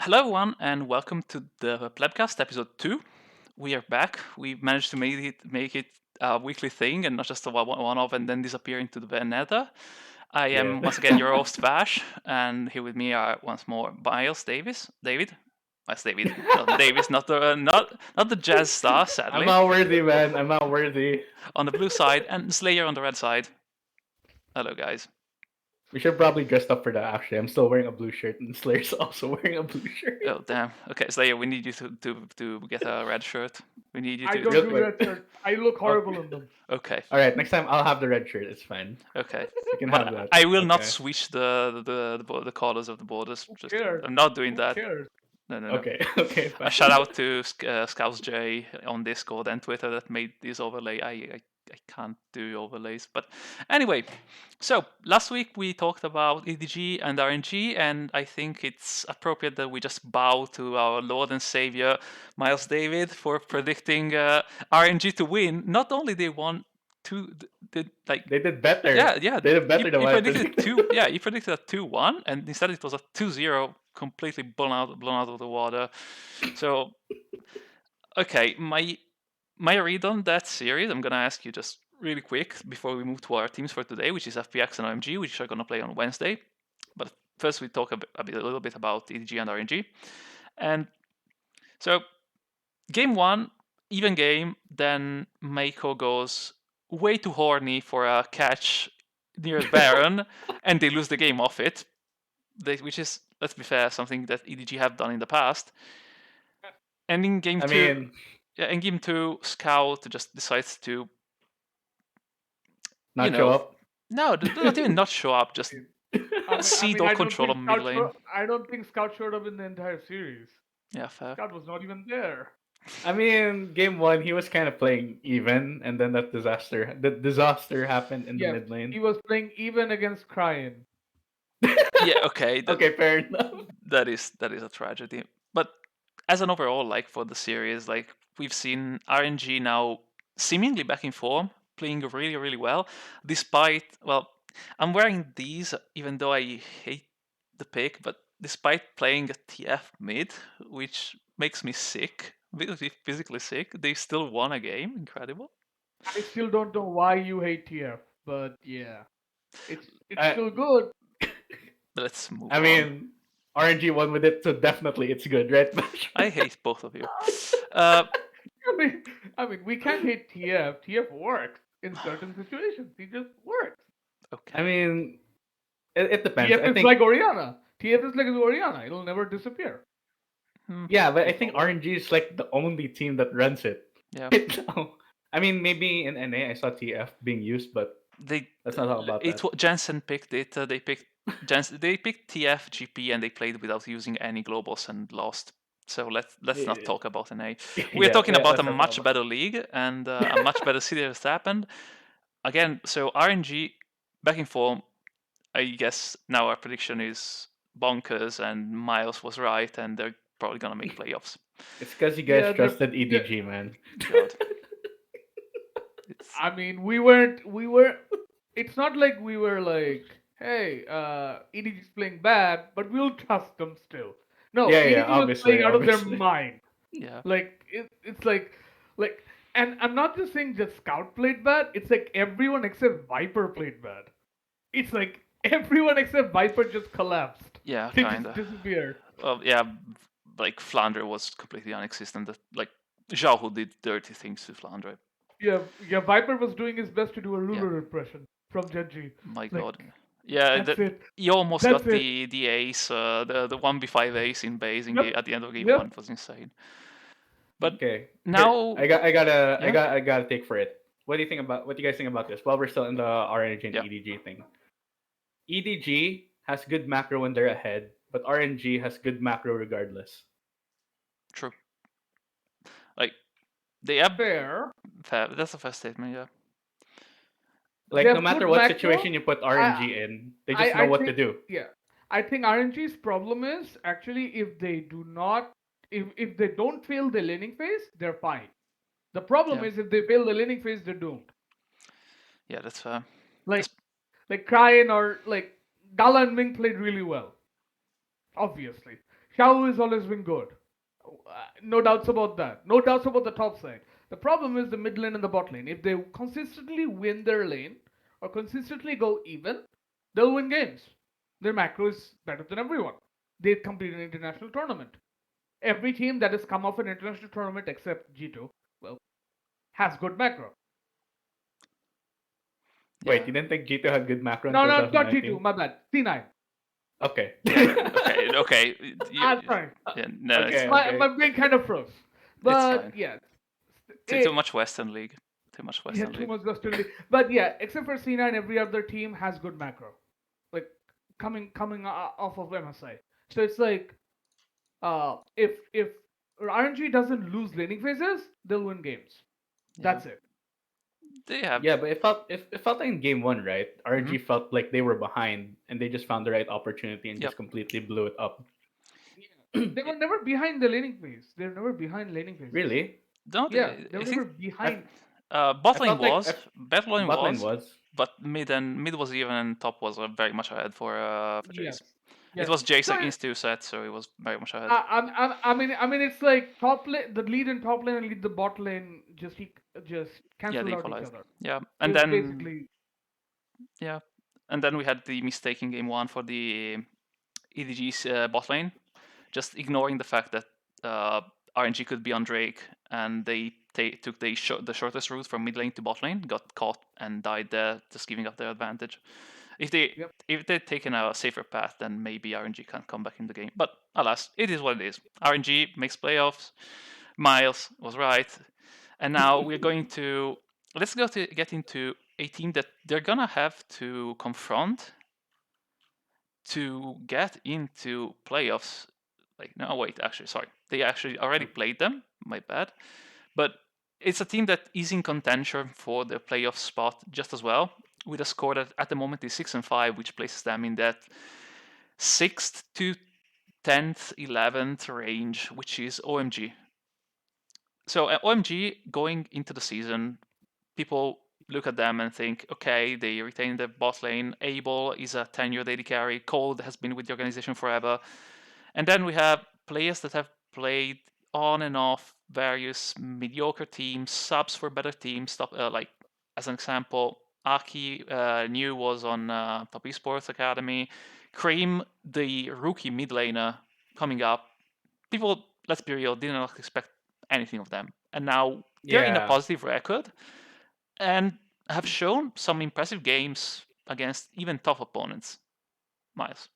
Hello, everyone, and welcome to the Plebcast Ep.2. We are back. We managed to make it a weekly thing and not just a one-off and then disappear into the nether. I Yeah. am once again your host Vash, and here with me are once more Miles David. That's David, not Davis, not the jazz star, I'm sadly. not worthy, man. I'm not worthy. On the blue side, and Slayer on the red side. Hello, guys. We should probably dress up for that. Actually, I'm still wearing a blue shirt, and Slayer's also wearing a blue shirt. Oh damn. Okay, Slayer, we need you to get a red shirt. We need you I to. don't Real do quick. red shirts. I look horrible in them. Okay. All right, next time I'll have the red shirt. It's fine. Okay, You can but have that. I will not Okay. switch the colors of the borders. Who Just cares? I'm not doing Who that. cares? No. Okay. Okay. A Fine. shout out to Scouts J on Discord and Twitter that made this overlay. I can't do overlays, but anyway. So last week we talked about EDG and RNG, and I think it's appropriate that we just bow to our Lord and Savior Miles David for predicting RNG to win. Not only they won two, like They did better. yeah. They did better than He what I predicted predicted. two. Yeah, he predicted a 2-1, and instead it was a 2-0, completely blown out of the water. So, okay, my read on that series, I'm gonna ask you just really quick before we move to our teams for today, which is FPX and OMG, which are gonna play on Wednesday. But first, we talk a little bit about EDG and RNG. And so, game one, even game, then Meiko goes way too horny for a catch near Baron, and they lose the game off it. Which is, let's be fair, something that EDG have done in the past. And in game I two, mean, in game two, Scout just decides to, not show up. no, not even not show up, just cede all I don't control think on mid lane. I don't think Scout showed up in the entire series. Yeah, fair. Scout was not even there. I mean, game one he was kind of playing even, and then that disaster happened in the Yes, mid lane. he was playing even against Creme. Yeah, okay, Okay, fair enough. that is a tragedy. But as an overall, like for the series, like we've seen RNG now seemingly back in form, playing really, really well, despite, well, I'm wearing these even though I hate the pick, but despite playing a TF mid, which makes me sick, physically sick, they still won a game. Incredible. I still don't know why you hate TF, but yeah, it's I, still good. Let's move I on. mean, RNG won with it, so definitely it's good, right? I hate both of you. I mean, we can't hate TF. TF works in certain situations. He just works. Okay. I mean, it depends. TF I is think, like Oriana. TF is like Oriana. It'll never disappear. yeah, but I think RNG is like the only team that runs it. Yeah. No. I mean, maybe in NA I saw TF being used, but let's not talk about that. Jensen picked it. They picked They picked TF GP and they played without using any globals and lost. So let's not talk about NA. We're talking about a much better league and a much better city that's happened. Again, so RNG back in form. I guess now our prediction is bonkers and Miles was right and they're probably gonna make playoffs. It's because you guys Yeah, trusted EDG, man. God. I mean, we weren't. It's not like we were like, hey, EDG's playing bad, but we'll trust them still. No, Yeah, EDG was obviously, playing out of their obviously. mind. Yeah. Like it's like, and I'm not just saying just Scout played bad. It's like everyone except Viper played bad. It's like everyone except Viper just collapsed. Yeah, They kinda. just disappeared. Well, yeah, like Flandre was completely non-existent. Like Zhao who did dirty things to Flandre. Yeah, Viper was doing his best to do a Yeah. Lulu impression from Genji. My Like, God. Yeah, that's it. he almost That's got it. the ace, the 1v5 ace in base Yep. at the end of game Yep. one. It was insane. But Okay. now I gotta take for it. What do you guys think about this? While we're still in the RNG and Yeah. EDG thing. EDG has good macro when they're ahead, but RNG has good macro regardless. True. Like they have Fair. That's a fair statement. Yeah. Like They no have matter good what macro. situation you put RNG in, they just know what to do. Yeah. I think RNG's problem is actually if they do not, if they don't fail the laning phase, they're fine. The problem Yeah. is if they fail the laning phase, they're doomed. Yeah, that's fair. Like Kryan or like Gala and Ming played really well. Obviously, Xiao has always been good. No doubts about that. No doubts about the top side. The problem is the mid lane and the bot lane. If they consistently win their lane or consistently go even, they'll win games. Their macro is better than everyone. They compete in an international tournament. Every team that has come off an international tournament except G2, well, has good macro. Wait, Yeah. you didn't think G2 had good macro in No, no, not G2. 2019? My bad. C9. Okay. Yeah. Okay. Okay. Sorry. Yeah. No, it's Okay, fine. My okay. brain kind of froze. It's But fine. yeah, Too it, much Western League. Too much yeah, Western too League. much Western League. But yeah, except for C9, every other team has good macro. Like coming off of MSI. So it's like if RNG doesn't lose laning phases, they'll win games. Yeah. That's it. They have. Yeah, but it felt like in game one, right? Mhm. RNG felt like they were behind and they just found the right opportunity and Yep. just completely blew it up. They were never behind the laning phase. They were never behind laning phases. Really? No, Yeah, they I were think never I behind. bot I lane felt like was, bot lane bot lane was, was. but mid was even and top was very much ahead for Yes, Jace. It yes. was Jace So against two sets, so it was very much ahead. I mean, it's like top lane, the lead in top lane and lead the bot lane just Yeah, they cancel out each equalized. other. Yeah, It and was then basically yeah, and then we had the mistake in game one for the EDG's bot lane, just ignoring the fact that uh, RNG could be on Drake, and they took the shortest route from mid lane to bot lane, got caught and died there, just giving up their advantage. If they yep. if they'd taken a safer path, then maybe RNG can come back in the game. But alas, it is what it is. RNG makes playoffs. Miles was right, and now we're going to get into a team that they're gonna have to confront to get into playoffs. Like, no, wait, actually, sorry. They actually already played them. My bad. But it's a team that is in contention for the playoff spot just as well, with a score that at the moment is 6-5, which places them in that 6th to 10th, 11th range, which is OMG. So OMG going into the season, people look at them and think, okay, they retain the bot lane. Abel is a 10-year AD carry. Cold has been with the organization forever. And then we have players that have played on and off various mediocre teams, subs for better teams. Like as an example, Aki New was on Top Esports Academy. Creme, the rookie mid laner, coming up. People, let's be real, did not expect anything of them, and now they're in a Yeah. positive record and have shown some impressive games against even tough opponents. Miles.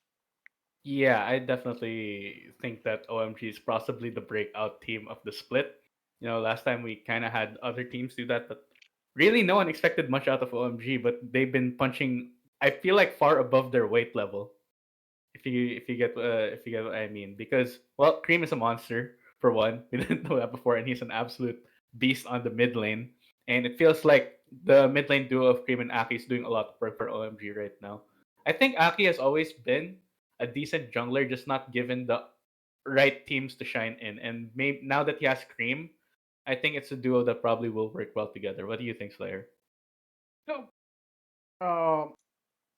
Yeah, I definitely think that OMG is possibly the breakout team of the split. Last time we kind of had other teams do that, but really no one expected much out of OMG, but they've been punching, I feel like, far above their weight level. If you get what I mean, because well, Cream is a monster for one. We didn't know that before, and he's an absolute beast on the mid lane. And it feels like the mid lane duo of Cream and Aki is doing a lot of work for OMG right now. I think Aki has always been a decent jungler, just not given the right teams to shine in. And maybe now that he has Cream, I think it's a duo that probably will work well together. What do you think, Slayer? So um,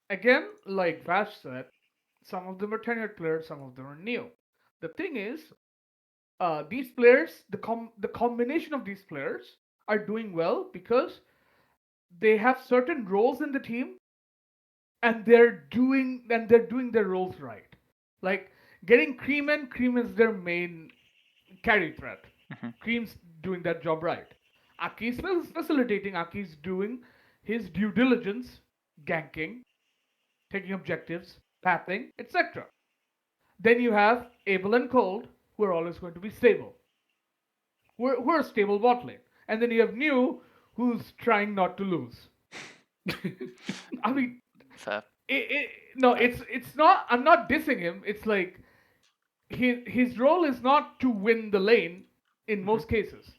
again, like Vash said, some of them are tenured players, some of them are new. The thing is, these players, the combination of these players are doing well because they have certain roles in the team and they're doing their roles right. Like getting Cream is their main carry threat. Mhm. Cream's doing that job right. Aki's facilitating. Aki's doing his due diligence, ganking, taking objectives, pathing, etc. Then you have Abel and Cold, who are always going to be stable. Who are stable bot lane. And then you have New, who's trying not to lose. I mean, Fair. no, Fair. it's not. I'm not dissing him. It's like his role is not to win the lane in Mhm. most cases.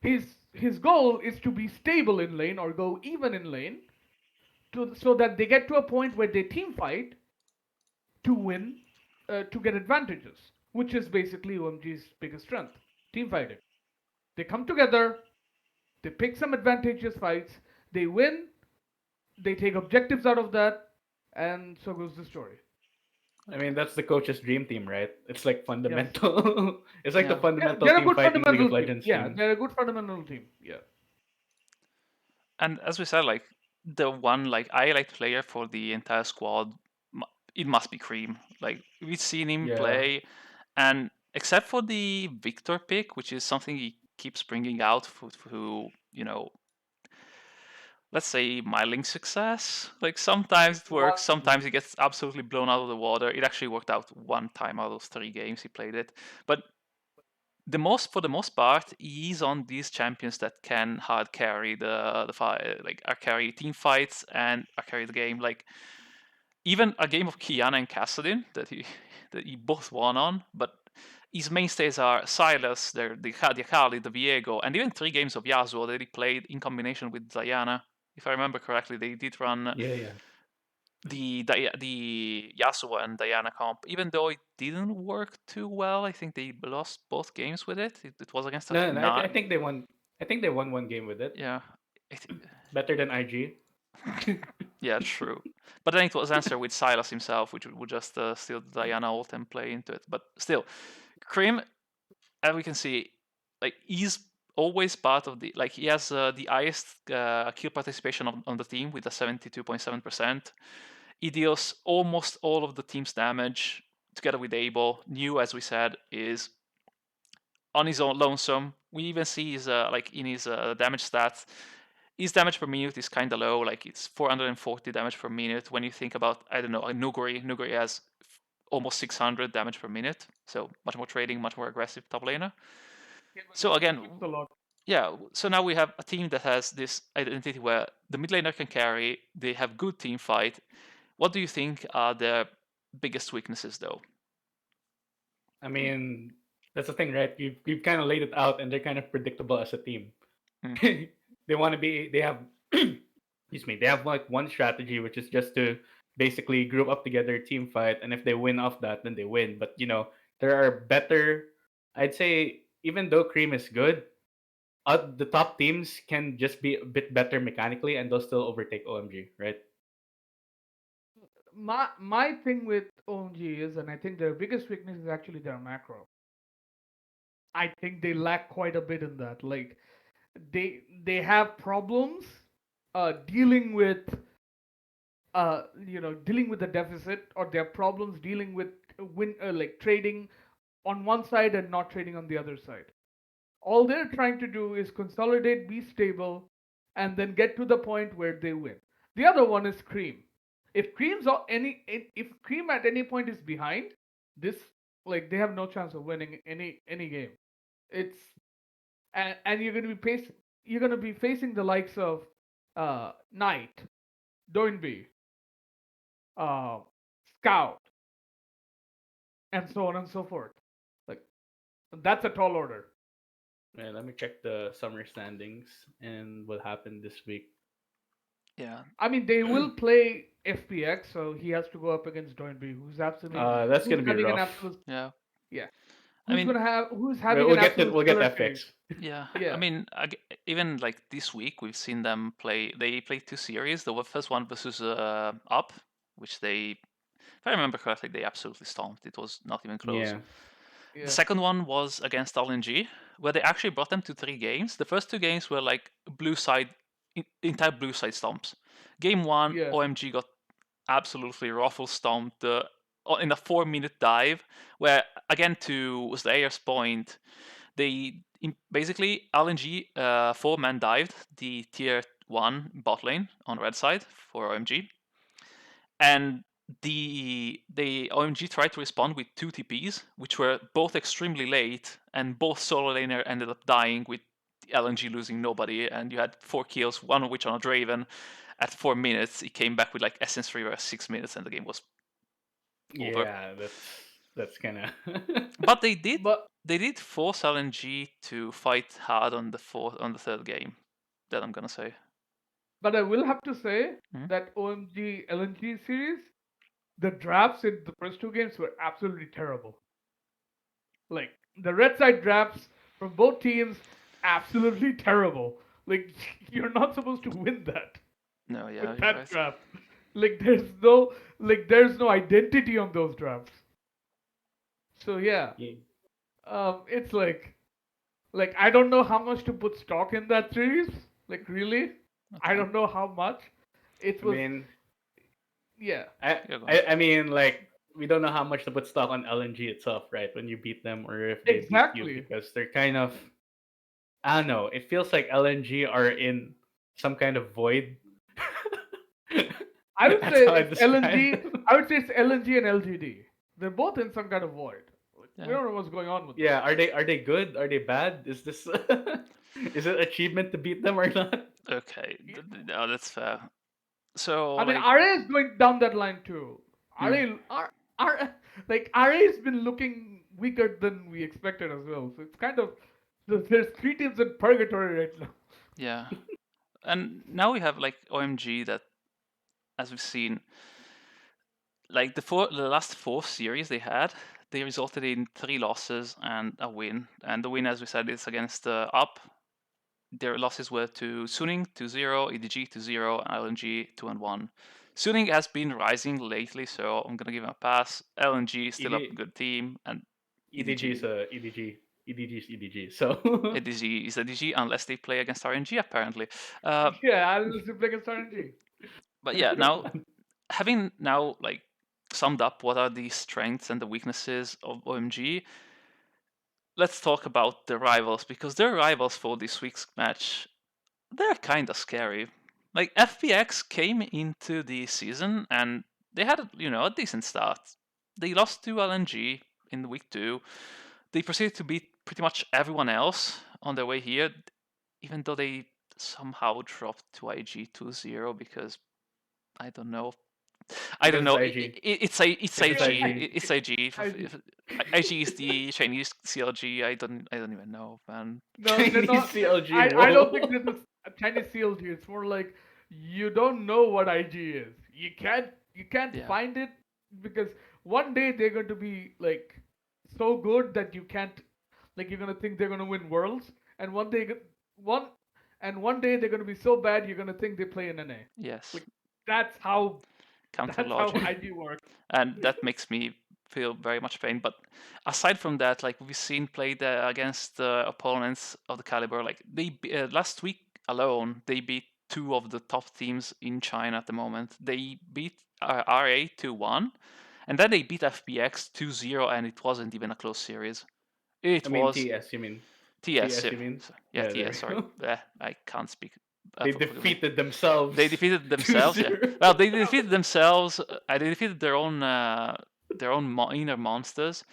His goal is to be stable in lane or go even in lane so that they get to a point where they team fight to win, to get advantages, which is basically OMG's biggest strength: team fighting. They come together, they pick some advantageous fights, they win, they take objectives out of that, and so goes the story. I mean, that's the coach's dream team, right? It's like Yes. fundamental. It's like the Yeah. fundamental They're a team good fight in League fundamental of team. Legends Yeah, team. they're a good fundamental team. Yeah. And as we said, like the one like I like player for the entire squad, it must be Cream. Like we've seen him Yeah. play, and except for the Victor pick, which is something he keeps bringing out for let's say miling success. Like sometimes it works, sometimes it gets absolutely blown out of the water. It actually worked out one time out of 3 games he played it, but for the most part, he's on these champions that can hard carry the fight, like carry team fights and carry the game. Like even a game of Kiana and Kassadin that he both won on, but his mainstays are Silas, the Akali, the Viego, and even 3 games of Yasuo that he played in combination with Diana. If I remember correctly, they did run Yeah, yeah. the Yasuo and Diana comp, even though it didn't work too well. I think they lost both games with it. It was against a No, no, I not. think they won. I think they won one game with it. Yeah, it, Better than IG. yeah, true. But then it was answered with Silas himself, which would just steal the Diana ult and play into it. But still, Creme, as we can see, like he's always part of the like he has the highest kill participation on the team with a 72.7%. He deals almost all of the team's damage together with Abel. New, as we said, is on his own lonesome. We even see his like in his damage stats. His damage per minute is kind of low, like it's 440 damage per minute. When you think about, I don't know, Nuguri has almost 600 damage per minute, so much more trading, much more aggressive top laner. So again, It's a lot. yeah, so now we have a team that has this identity where the mid laner can carry, they have good team fight. What do you think are their biggest weaknesses, though? I mean, that's the thing, right? You've kind of laid it out, and they're kind of predictable as a team. Mm. They want to be. They have. Excuse me. They have like one strategy, which is just to basically group up together, team fight, and if they win off that, then they win. But there are better. I'd say even though Cream is good, the top teams can just be a bit better mechanically, and they'll still overtake OMG, right? My thing with OMG is, and I think their biggest weakness is actually their macro. I think they lack quite a bit in that. Like they have problems dealing with dealing with the deficit, or they have problems dealing with like trading on one side and not trading on the other side. All they're trying to do is consolidate, be stable, and then get to the point where they win. The other one is Cream. If Cream at any point is behind, this like they have no chance of winning any game. It's and you're gonna be facing the likes of Knight, Doinb, uh, Scout, and so on and so forth. Like that's a tall order. Yeah, let me check the summer standings and what happened this week. Yeah, I mean, they will play FPX, so he has to go up against Doinb, That's who's gonna be having an rough. absolute yeah. yeah, I mean, who's We'll having we'll an get to absolute we'll get stellar series. FX. yeah. I Yeah, mean, even like this week, we've seen them play. They played 2 series. The first one versus Up, which they, if I remember correctly, they absolutely stomped. It was not even close. Yeah. The yeah, second one was against LNG, where they actually brought them to 3 games. The first 2 games were like blue side, entire blue side stomps. Game one, yeah. OMG got absolutely ruffle stomped in a 4 minute dive, where again to Slayer's point, basically LNG 4-man dived the tier 1 bot lane on red side for OMG, and the OMG tried to respond with 2 TPs, which were both extremely late, and both solo laner ended up dying with LNG losing nobody, and you had 4 kills, one of which on a Draven. At 4 minutes, he came back with like Essence Reaver at 6 minutes, and the game was over. Yeah, that's kind of. But they did But they did force LNG to fight hard on the third game. That I'm gonna say. I will have to say Mhm. that OMG LNG series, the drafts in the first two games were absolutely terrible. Like the red side drafts from both teams, absolutely terrible. Like you're not supposed to win that No, yeah, with you're that right. draft. Like there's no identity on those drafts. So yeah, Yeah. it's like I don't know how much to put stock in that series. Like really, I Okay. don't know how much. It I was mean, yeah. I, Yeah, go on. I mean, like we don't know how much to put stock on LNG itself, right? When you beat them or if they beat you, Exactly. because they're kind of, I don't know. It feels like LNG are in some kind of void. I would That's say how I it's describe LNG. them. I would say it's LNG and LGD. They're both in some kind of void. Like, we Yeah. don't know what's going on with them. Yeah, are they good? Are they bad? Is this is it achievement to beat them or not? Okay. Yeah. No, that's fair. So I mean, like, RA is going down that line too. Hmm. RA has been looking weaker than we expected as well. So it's kind of there's three teams in purgatory right now. yeah. And now we have like OMG that, as we've seen, like the last four series they had, they resulted in 3 losses and a win. And the win, as we said, is against Up. Their losses were to Suning 2-0, EDG 2-0, and LNG 2-1. Suning has been rising lately, so I'm gonna give him a pass. LNG is still a ED, good team, and EDG is EDG. a EDG. EDG is EDG. So EDG is EDG unless they play against RNG apparently. Uh, Yeah, I'll play against RNG. but yeah, now having now like summed up what are the strengths and the weaknesses of OMG, let's talk about the rivals because their rivals for this week's match, they're kind of scary. Like FPX came into the season and they had a decent start. They lost to LNG in week 2. They proceeded to beat pretty much everyone else on their way here, even though they somehow dropped to IG 2-0 because I don't know. I don't because it's know. IG. It's Because it's IG. IG. It's IG. IG. IG is the Chinese CLG. I don't even know, man. No, they're Chinese not. CLG. I don't think Whoa. this is a Chinese CLG. It's more like you don't know what IG is. You can't Yeah. find it because one day they're going to be like so good that you can't like you're gonna think they're gonna win worlds, and one one day they're gonna be so bad you're gonna think they play in NA. Yes. Like that's how Counter that's how logic. IG works. And that makes me feel very much pain. But aside from that, like we've seen played against opponents of the caliber, like last week alone they beat two of the top teams in China at the moment. They beat RA 2-1, and then they beat FPX 2-0, and it wasn't even a close series. I It mean was TS. You mean TS. TS? You mean? Yeah, Yeah. There TS. we Sorry, go. I can't speak. They Forgive me. defeated themselves. They defeated Two themselves. Yeah. zero. Well, they defeated themselves. They defeated their own inner monsters.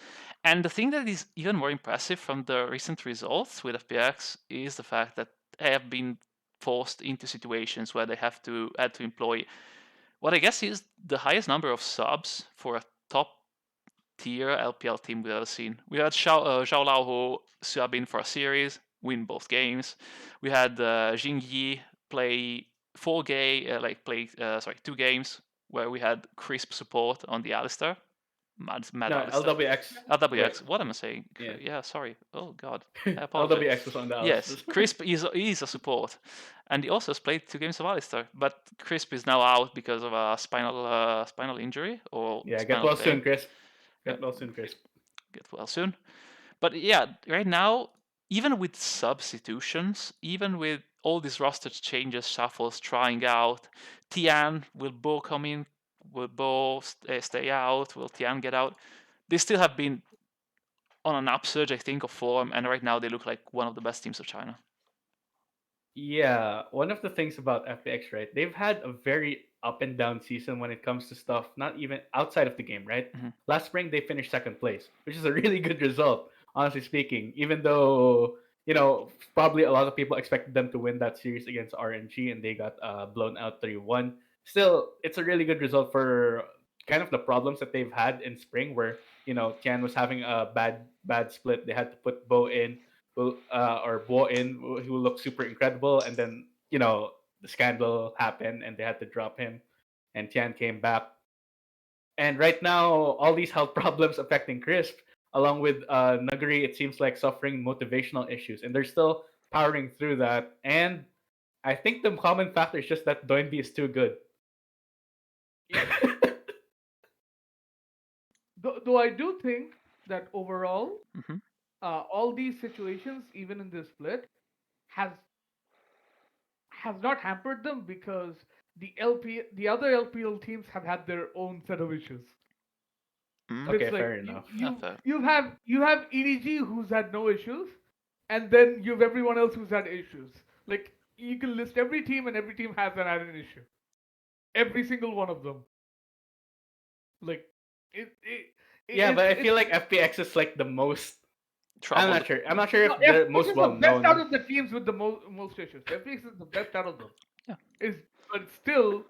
And the thing that is even more impressive from the recent results with FPX is the fact that they have been forced into situations where they had to employ what I guess is the highest number of subs for a top tier LPL team we've ever seen. We had Zhao Lao who sub in for a series, win both games. We had Jing Yi play 2 games where we had crisp support on the Alistair. Mad No, Alistair. LWX. Wait. LWX, what am I saying? Yeah. Yeah, sorry. Oh god, I apologize. LWX was on the Yes, Alistair. Crisp is a support, and he also has played 2 games of Alistair. But Crisp is now out because of a spinal injury or Yeah. Get spinal well tear. soon, Chris. Yeah, Get well soon, Chris. get well soon. But yeah, right now, even with substitutions, even with all these roster changes, shuffles, trying out, Tian, will Bo come in? Will Bo stay out? Will Tian get out? They still have been on an upsurge, I think, of form, and right now they look like one of the best teams of China. Yeah, one of the things about FPX, right? They've had a very up and down season when it comes to stuff, not even outside of the game, right? Hmm. Last spring they finished second place, which is a really good result, honestly speaking. Even though, probably a lot of people expected them to win that series against RNG and they got blown out 3-1. Still, it's a really good result for kind of the problems that they've had in spring where, Tian was having a bad split. They had to put Bo in or Bo in, who looked super incredible, and then the scandal happened, and they had to drop him, and Tian came back, and right now all these health problems affecting Crisp, along with Nagari, it seems like suffering motivational issues, and they're still powering through that, and I think the common factor is just that Doinb is too good. Though I do think that overall, Hmm. all these situations, even in this split, has has not hampered them because the other LPL teams have had their own set of issues. So Mm. Okay, it's fair like enough. Yeah, fair. you have EDG who's had no issues, and then you have everyone else who's had issues. Like you can list every team, and every team has an issue. Every single one of them. Like Yeah, but I it's feel like FPX is like the most. I'm Trouble. not sure. I'm not sure no, if the FPX most is the well best out known. of the teams with the most issues. FPX is the best out of them. Yeah, Is but still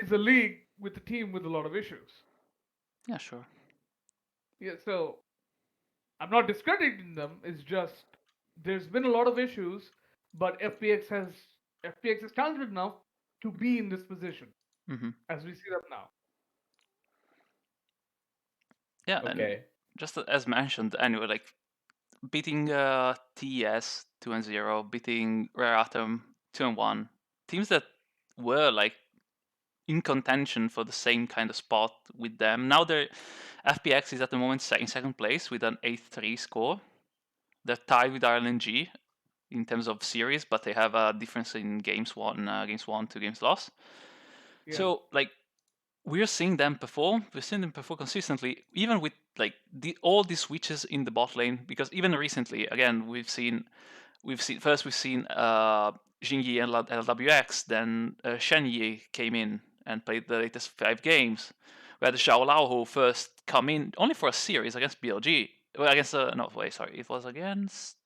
is a league with a team with a lot of issues. yeah, sure. Yeah, so I'm not discrediting them. It's just there's been a lot of issues, but FPX is talented enough to be in this position Hmm. as we see them now. Yeah, and Okay. just as mentioned, anyway, like beating TES 2-0, beating Rare Atom 2-1, teams that were like in contention for the same kind of spot with them. Now their FPX is at the moment in second place with an 8-3 score. They're tied with RLNG in terms of series, but they have a difference in games won, 2 games lost. Yeah, So like we're seeing them perform. We're seeing them perform consistently, even with like all these switches in the bot lane. Because even recently, again, we've seen Jingyi and LWX, then Shen Yi came in and played the latest 5 games. We had Xiao Lao who first come in only for a series against BLG. Well, against no, wait, sorry, it was against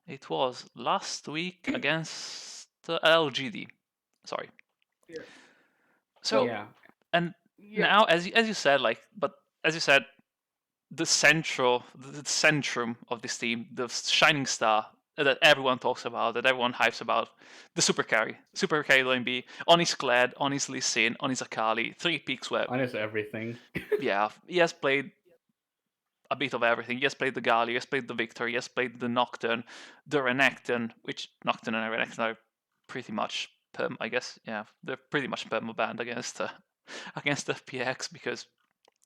it was last week against LGD. Sorry. yeah. So So Yeah. and yeah, now, as you said, like, but as you said, the centrum of this team, the shining star that everyone talks about, that everyone hypes about, the super carry Doinb, on his Kled, on his Lee Sin, on his Akali, 3 picks where, Honest everything. yeah, he has played a bit of everything. He has played the Gali, he has played the Victor, he has played the Nocturne, the Renekton, which Nocturne and Renekton are pretty much I guess, yeah, they're pretty much perma banned against against FPX because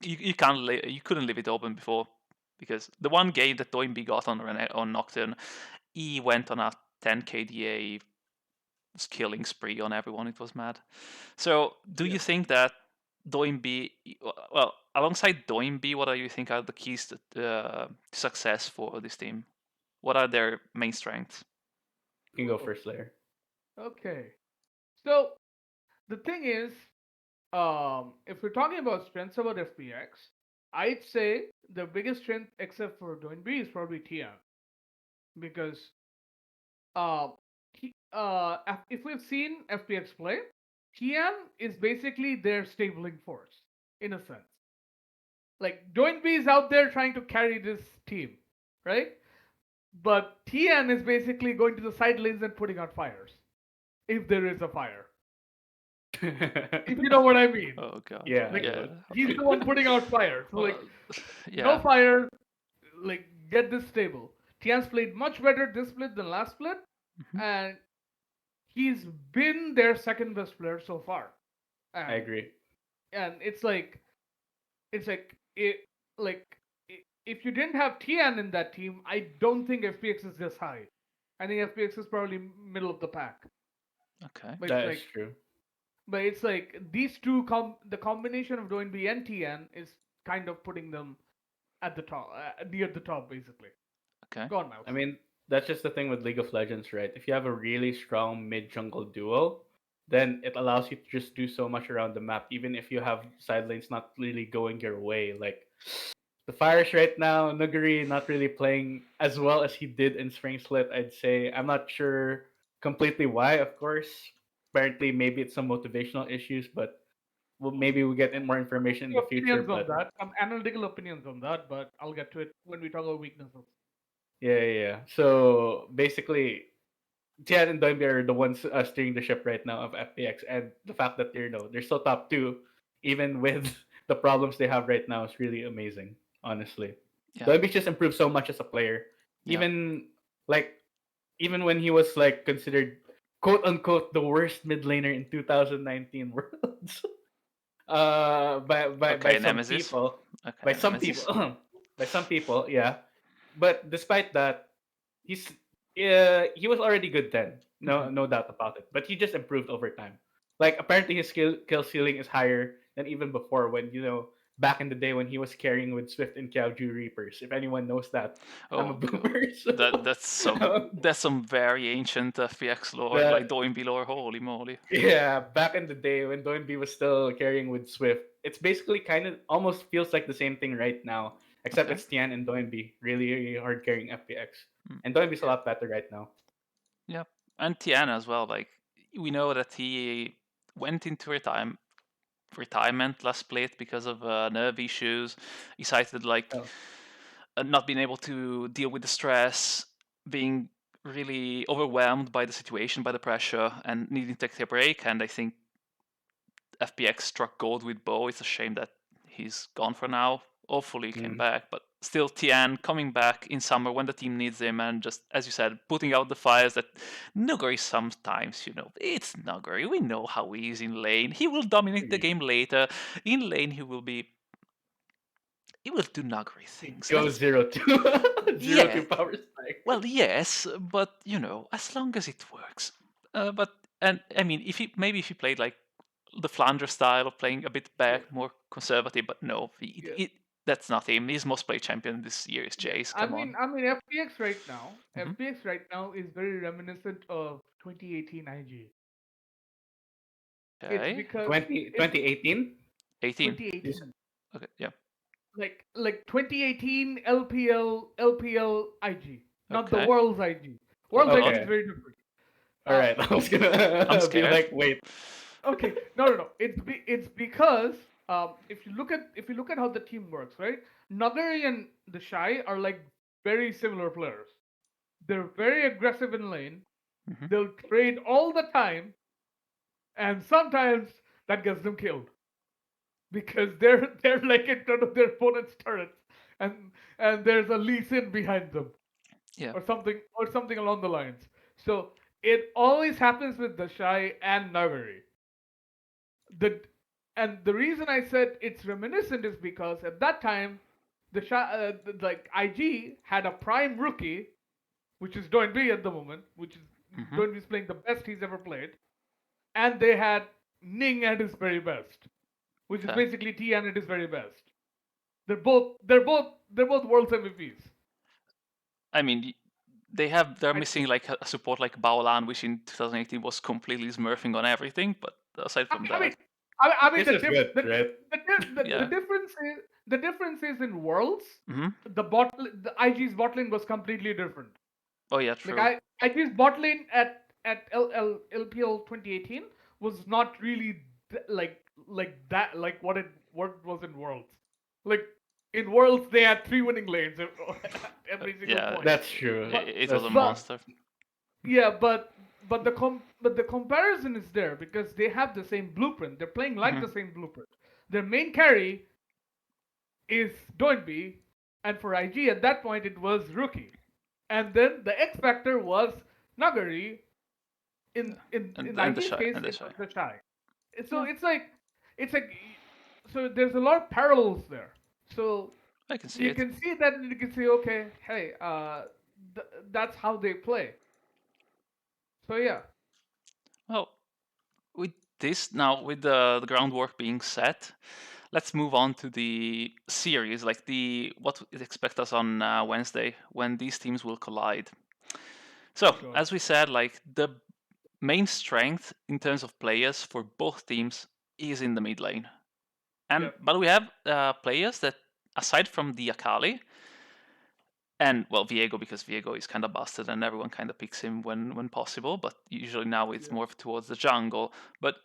you can't you couldn't leave it open before because the one game that Doinb got on Nocturne, he went on a 10 KDA killing spree on everyone. It was mad. So, do yeah. you think that Doinb, well, alongside Doinb, what do you think are the keys to success for this team? What are their main strengths? You can go Oh, first there. okay. So the thing is, if we're talking about strengths about FPX, I'd say the biggest strength, except for Doinb, is probably Tian because uh, if we've seen FPX play, Tian is basically their stabling force in a sense. Like Doinb is out there trying to carry this team, right? But Tian is basically going to the side lanes and putting out fires, if there is a fire. If you know what I mean. Oh god, Yeah, Like yeah. yeah. he's the one putting out fire. So like Well, no yeah. fire, like get this stable. Tian's played much better this split than last split, Mhm. and he's been their second best player so far. I And agree. it's like it like if you didn't have Tian in that team, I don't think FPX is this high. I think FPX is probably middle of the pack. Okay. But it's That is like true. these two the combination of Doinb and Tian is kind of putting them at the top, near the top, basically. Okay. Go on, Mouse. I mean, that's just the thing with League of Legends, right? If you have a really strong mid jungle duo, then it allows you to just do so much around the map, even if you have side lanes not really going your way. Like the Fires right now, Nuguri not really playing as well as he did in Spring Split, I'd say. I'm not sure completely why, of course. Apparently, maybe it's some motivational issues, but maybe we'll get in more information in the future. Opinions on But that, some analytical opinions on that, but I'll get to it when we talk about weaknesses. yeah, yeah, yeah. So basically, Tian and Doinby are the ones steering the ship right now of FPX, and the fact that they're still top two, even with the problems they have right now, is really amazing. Honestly, Yeah. Doinby just improved so much as a player. Yeah. Even like even when he was like considered quote unquote the worst mid laner in 2019 Worlds, by Okay, some Nemesis. people, by Okay, some people, Nemesis. by some people, yeah. But despite that, he's he was already good then. Hmm. No doubt about it. But he just improved over time. Like apparently his kill ceiling is higher than even before when back in the day when he was carrying with Swift and Kiaoju Reapers. If anyone knows that, I'm a Oh god, boomer. So that's some very ancient FPX lore, the like Doinb lore. Holy moly! yeah, back in the day when Doinb was still carrying with Swift, it's basically kind of almost feels like the same thing right now, except Okay. it's Tian and Doinb really hard carrying FPX, Mm. and Doinb's a Yeah. lot better right now. Yep. And Tiana as well. Like we know that he went into retirement last split because of nerve issues. He cited like Oh. not being able to deal with the stress, being really overwhelmed by the situation, by the pressure, and needing to take a break. And I think FPX struck gold with Bo. It's a shame that he's gone for now. Hopefully he came Mm. back, but still Tian coming back in summer when the team needs him and just, as you said, putting out the fires that Nuguri sometimes, it's Nuguri. We know how he is in lane. He will dominate the game later. In lane he will do Nuguri things. Go 0-2, zero Yeah, two power spike. well, yes, but as long as it works. But and I mean, if he played like the Flanders style of playing a bit Yeah. back, more conservative, but no, Yeah. that's not him. His most played champion this year is Yeah. Jace. I Come mean, on. I mean, FPX right now, Hmm. FPX right now is very reminiscent of 2018 IG. It's Okay, because 20, it's 2018? 18. 2018, Okay, yeah. like 2018 LPL IG, not the Okay. World's IG. Oh World's IG God, is Okay. very different. All Uh, right. I was I'm gonna be scared. like, wait. okay, no. It's because if you look at how the team works, right? Nagari and the Shy are like very similar players. They're very aggressive in lane. Hmm. They'll trade all the time, and sometimes that gets them killed because they're like in front of their opponent's turrets, and and there's a Lee Sin behind them, Yeah. or something along the lines. So it always happens with the Shy and Nagari. The and the reason I said it's reminiscent is because at that time, like IG had a prime rookie, which is Doinb at the moment, which is Hmm. Doinb is playing the best he's ever played, and they had Ning at his very best, which is Fair. basically Tian at his very best. They're both world's MVPs. I mean, they're I, missing like a support like Baolan, which in 2018 was completely smurfing on everything. But aside I, from I mean, that, I mean This the is diff, good, the, right? the yeah. difference is in worlds. Hmm. The IG's bot lane was completely different. Oh yeah, Like true. IG's bot lane at LPL 2018 was not really like that, like what was in worlds. Like in worlds they had 3 winning lanes at every single Yeah, point. That's true. But it was That's a true. but monster. yeah, but the comparison is there because they have the same blueprint. They're playing like Hmm. the same blueprint. Their main carry is Doinb, and for IG at that point it was Rookie, and then the X factor was Nagari. In in And in and the IG's shy case, and the it shy. was the Shy. So Yeah, it's like so there's a lot of parallels there. So I can see you it. can see that and you can say, okay, hey, that's how they play. So yeah, Well, with this now, with the groundwork being set, let's move on to the series, like the what it expect us on Wednesday when these teams will collide. oh So, god, as we said, like the main strength in terms of players for both teams is in the mid lane, and yep, but we have players that, aside from the Akali, and well, Viego, because Viego is kind of busted and everyone kind of picks him when possible, but usually now it's yeah, more towards the jungle. But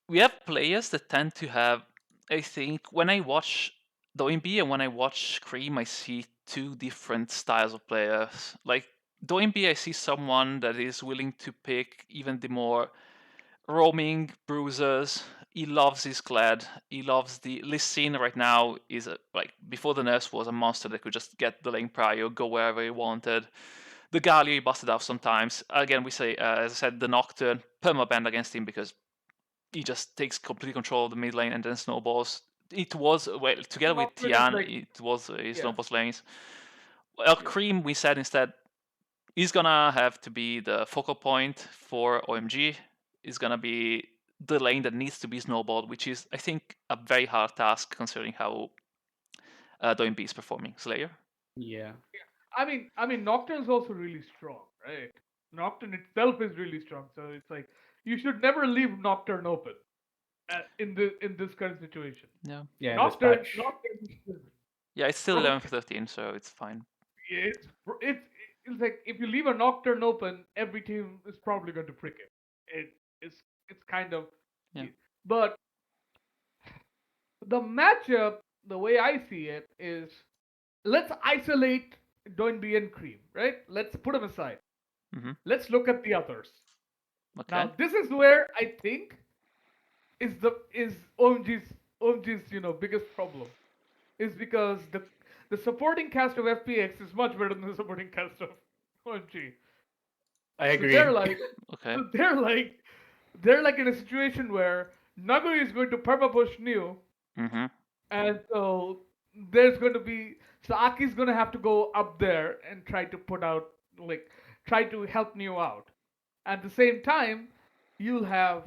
we have players that tend to have, I think, when I watch Doinb and when I watch Creme, I see two different styles of players. Like Doinb, I see someone that is willing to pick even the more roaming bruisers. He loves his clad. He loves the Lee right now is like before the nerfs was a monster that could just get the lane prio, go wherever he wanted. The Galio he busted out sometimes. Again, we say as I said, the Nocturne permaband against him because he just takes complete control of the mid lane and then snowballs. It was together with Nocturne is Tian, like, it was his yeah, snowballs lanes. Well, yeah. Creme, we said instead, is gonna have to be the focal point for OMG. Is gonna be the lane that needs to be snowballed, which is, I think, a very hard task considering how Doinb is performing. Slayer. Yeah. I mean, Nocturne's also really strong, right? Nocturne itself is really strong, so it's like you should never leave Nocturne open in this current situation. Yeah. Yeah, in this Nocturne, patch. Nocturne, is Yeah, it's still 11 for broken. 13, so it's fine. It's it's it's like if you leave a Nocturne open, every team is probably going to prick it. It's kind of, Yeah. but the matchup, the way I see it, is let's isolate Doinb and Cream, right? Let's put them aside. Mm-hmm. Let's look at the others. Okay. Now, this is where I think is OMG's biggest problem is because the supporting cast of FPX is much better than the supporting cast of OMG. I So they're agree. like Okay. so they're like in a situation where Nagori is going to perma push New, Mm-hmm. and so there's going to be so Aki's going to have to go up there and try to put out try to help New out. At the same time, you'll have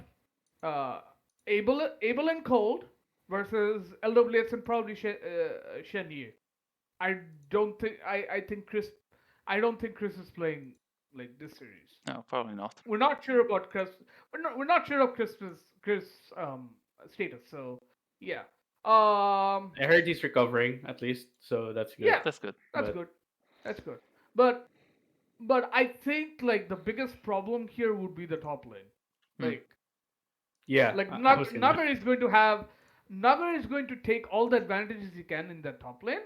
uh, Abel and Cold versus LWX and probably Shen Yi. I don't think I think Chris. I don't think Chris is playing like this series. No, probably not. We're not sure about Chris. We're not sure of Chris status. So yeah. I heard he's recovering at least, so that's good. Yeah, That's good. that's But good. That's good. But I think like the biggest problem here would be the top lane. Hmm. Like yeah, like I was gonna. Nagar is going to take all the advantages he can in that top lane,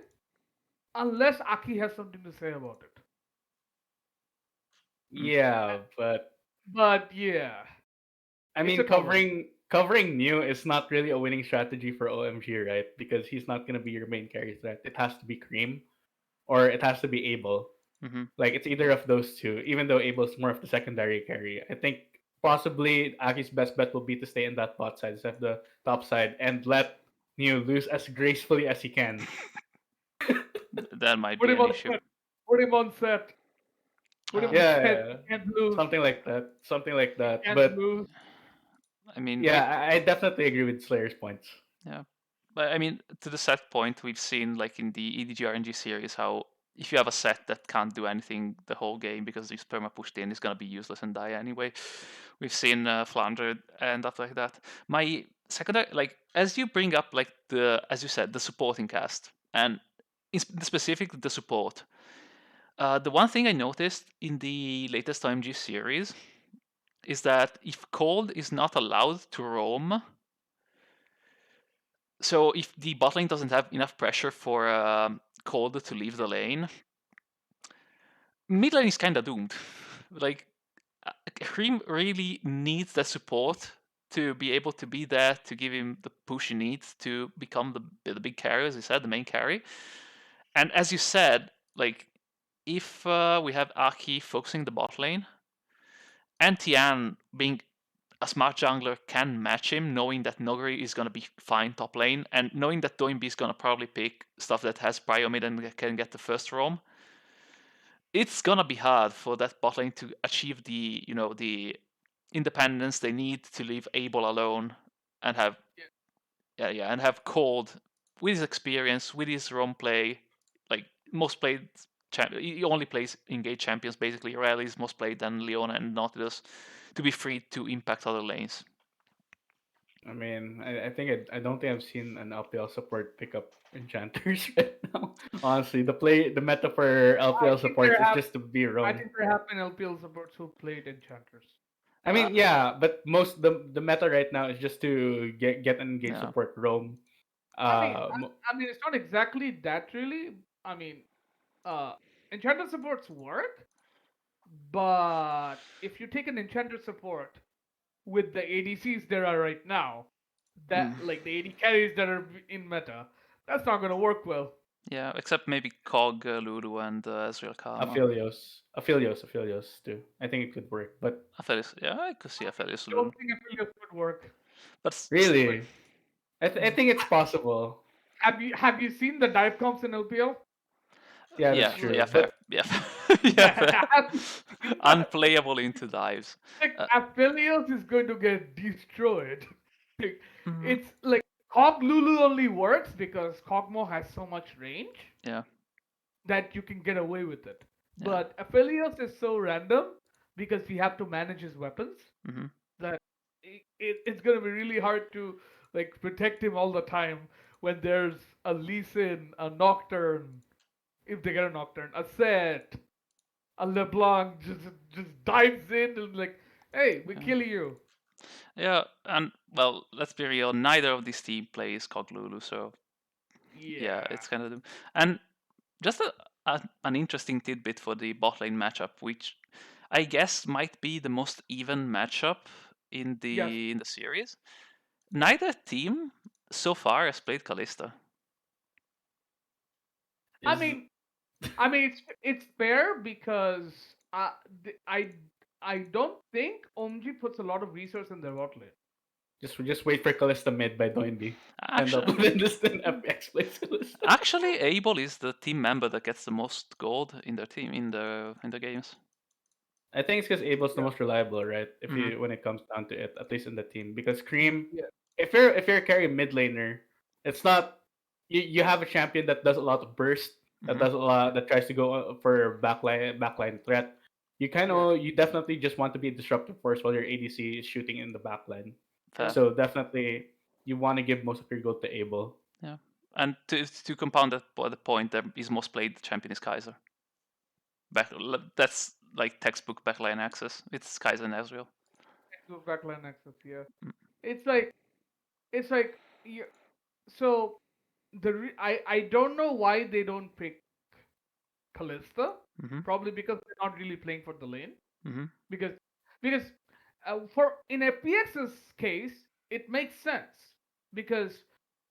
unless Aki has something to say about it. Yeah, but But yeah, I it's mean, a problem. covering New is not really a winning strategy for OMG, right? Because he's not gonna be your main carry threat. It has to be Cream, or it has to be Abel. Mm-hmm. Like it's either of those two. Even though Abel's more of the secondary carry, I think possibly Aki's best bet will be to stay in that bot side instead of the top side and let New lose as gracefully as he can. That might Put be him an on issue. set. Put him on set. Put him Um, on Yeah, set. yeah, He can't lose. something like that. Something like He that. can't But lose. I mean, yeah, I definitely agree with Slayer's points. yeah. But I mean, to the set point, we've seen like in the EDG RNG series how if you have a set that can't do anything the whole game because it's perma pushed in, it's gonna be useless and die anyway. We've seen Flounder and stuff like that. My secondary, like as you bring up like as you said, the supporting cast and in specific the support. The one thing I noticed in the latest OMG series is that if Cold is not allowed to roam, so if the bot lane doesn't have enough pressure for Cold to leave the lane, mid lane is kind of doomed. Like, Creme really needs that support to be able to be there to give him the push he needs to become the big carry, as you said, the main carry. And as you said, like, if we have Aki focusing the bot lane, and Tian being a smart jungler can match him, knowing that Noguri is going to be fine top lane, and knowing that Doinb is going to probably pick stuff that has prio mid and can get the first roam, it's going to be hard for that bot lane to achieve the independence they need to leave Abel alone and have and have Cold with his experience, with his roam play, like most played. He only plays engaged champions basically. Rarely is most played than Leona and Nautilus to be free to impact other lanes. I mean, I don't think I've seen an LPL support pick up enchanters right now. Honestly, the meta for I LPL think supports there is have just to be I roam. think there have been LPL supports who played Enchanters. I Uh, mean, yeah, but most the meta right now is just to get an engaged yeah, support roam. I mean, Uh, mo- it's not exactly that really. I mean, uh, Enchanter supports work, but if you take an Enchanter support with the ADCs there are right now, that mm, like the AD carries that are in meta, that's not gonna work well. yeah. Except maybe Cog, Lulu, and Ezreal Karma. Aphelios too. I think it could work, but Aphelios, yeah, I could see Aphelios Don't Lulu. think Affiliates would work. But Really? I Mm. think it's possible. Have you seen the dive comps in LPL? Yeah, that's yeah, true. yeah, fair, But yeah, yeah, fair. Have you seen that? Unplayable into dives. Like Uh, Aphelios is going to get destroyed. Like, mhm, it's like Cog Lulu only works because Kog'Maw has so much range yeah, that you can get away with it. yeah. But Aphelios is so random because you have to manage his weapons Hmm. that it's gonna be really hard to like protect him all the time when there's a Lee Sin, a Nocturne, if they get a Nocturne, a Set, a LeBlanc just dives in and like, hey, we Yeah. kill you. Yeah, and well, let's be real. Neither of these team plays Coglulu, so yeah, Yeah. it's kind of. And just an interesting tidbit for the bot lane matchup, which I guess might be the most even matchup in Yes. the series. Yes. Neither team so far has played Kalista. I is mean, it's fair because I I don't think OMG puts a lot of resource in their bot lane. just wait for Callista mid by Doinb. And Actually, then just an FPX plays Callista. actually, Abel is the team member that gets the most gold in their team in the games. I think it's because Abel's the Yeah. most reliable, right? If Hmm. you when it comes down to it, at least in the team. Because Mm, Cream, yeah. if you're a carry mid laner, it's not you have a champion that does a lot of burst, that Hmm. does a lot that tries to go for backline threat. Yeah. You definitely just want to be a disruptive force while your ADC is shooting in the backline. Yeah. Fair. So definitely you want to give most of your gold to Abel. Yeah. And to compound that by the point, that his most played champion is Kaiser. That's like textbook backline access. It's Kaiser and Ezreal. So backline access. Yeah. Mm. It's like it's like you, so I don't know why they don't pick Kalista. Mhm. Probably because they're not really playing for the lane. Mhm. Because because for in FPX's case, it makes sense because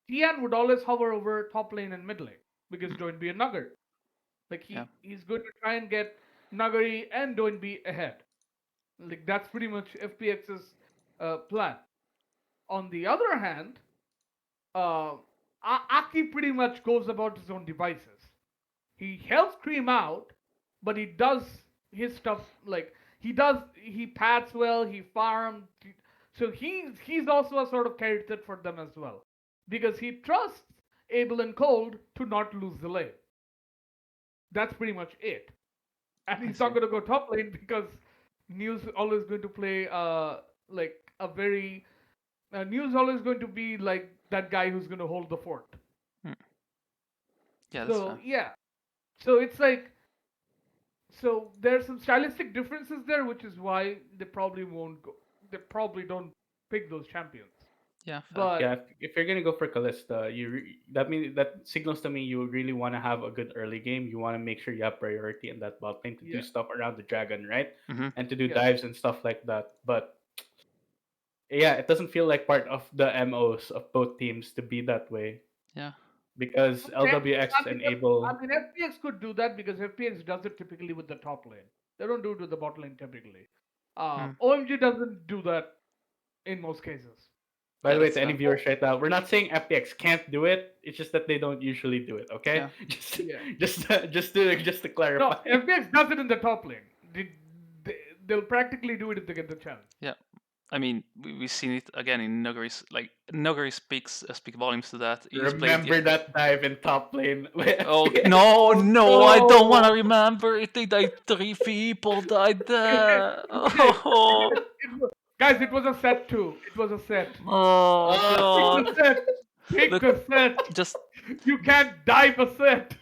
Tian would always hover over top lane and mid lane because Mm. Doinb and Nugget. Like Yeah. he's going to try and get Nuggery and Doinb ahead. Like that's pretty much FPX's plan. On the other hand, uh, Aki pretty much goes about his own devices. He helps Creme out, but he does his stuff like he pats well, he farms. So he's also a sort of character for them as well. Because he trusts Abel and Cold to not lose the lane. That's pretty much it. And I he's not see. gonna go top lane because New's always going to play like a very New's always going to be like that guy who's gonna hold the fort. Mm. Yeah, that's So fair. yeah. So it's like so there's some stylistic differences there, which is why they probably won't go. They probably don't pick those champions. Yeah, fair. But Yeah, if you're gonna go for Callista, that means that signals to me you really want to have a good early game. You want to make sure you have priority in that bot lane to do yeah, stuff around the dragon, right? Mhm. And to do yes. dives and stuff like that. But yeah, it doesn't feel like part of the MOs of both teams to be that way Yeah. because LWX I mean, enable. FPX could do that because FPX does it typically with the top lane. They don't do it with the bot lane typically. Mm. OMG doesn't do that in most cases. By Yeah, the way, that's to any fair. viewers right now, we're not saying FPX can't do it. It's just that they don't usually do it. Okay, Yeah. just Yeah. just to clarify. No, FPX does it in the top lane. They'll practically do it if they get the chance. Yeah. I mean, we've seen it again in Nuggery's. Like Nuggery speak volumes to that. He's played. Remember that dive in top lane with Oh FPX? no, Oh no! I don't want to no! remember. It think like three people died It did. there. It did. Oh, Guys, it was a set too. It was a set. oh Pick god! the set. Pick Look, the set. just You can't dive a set.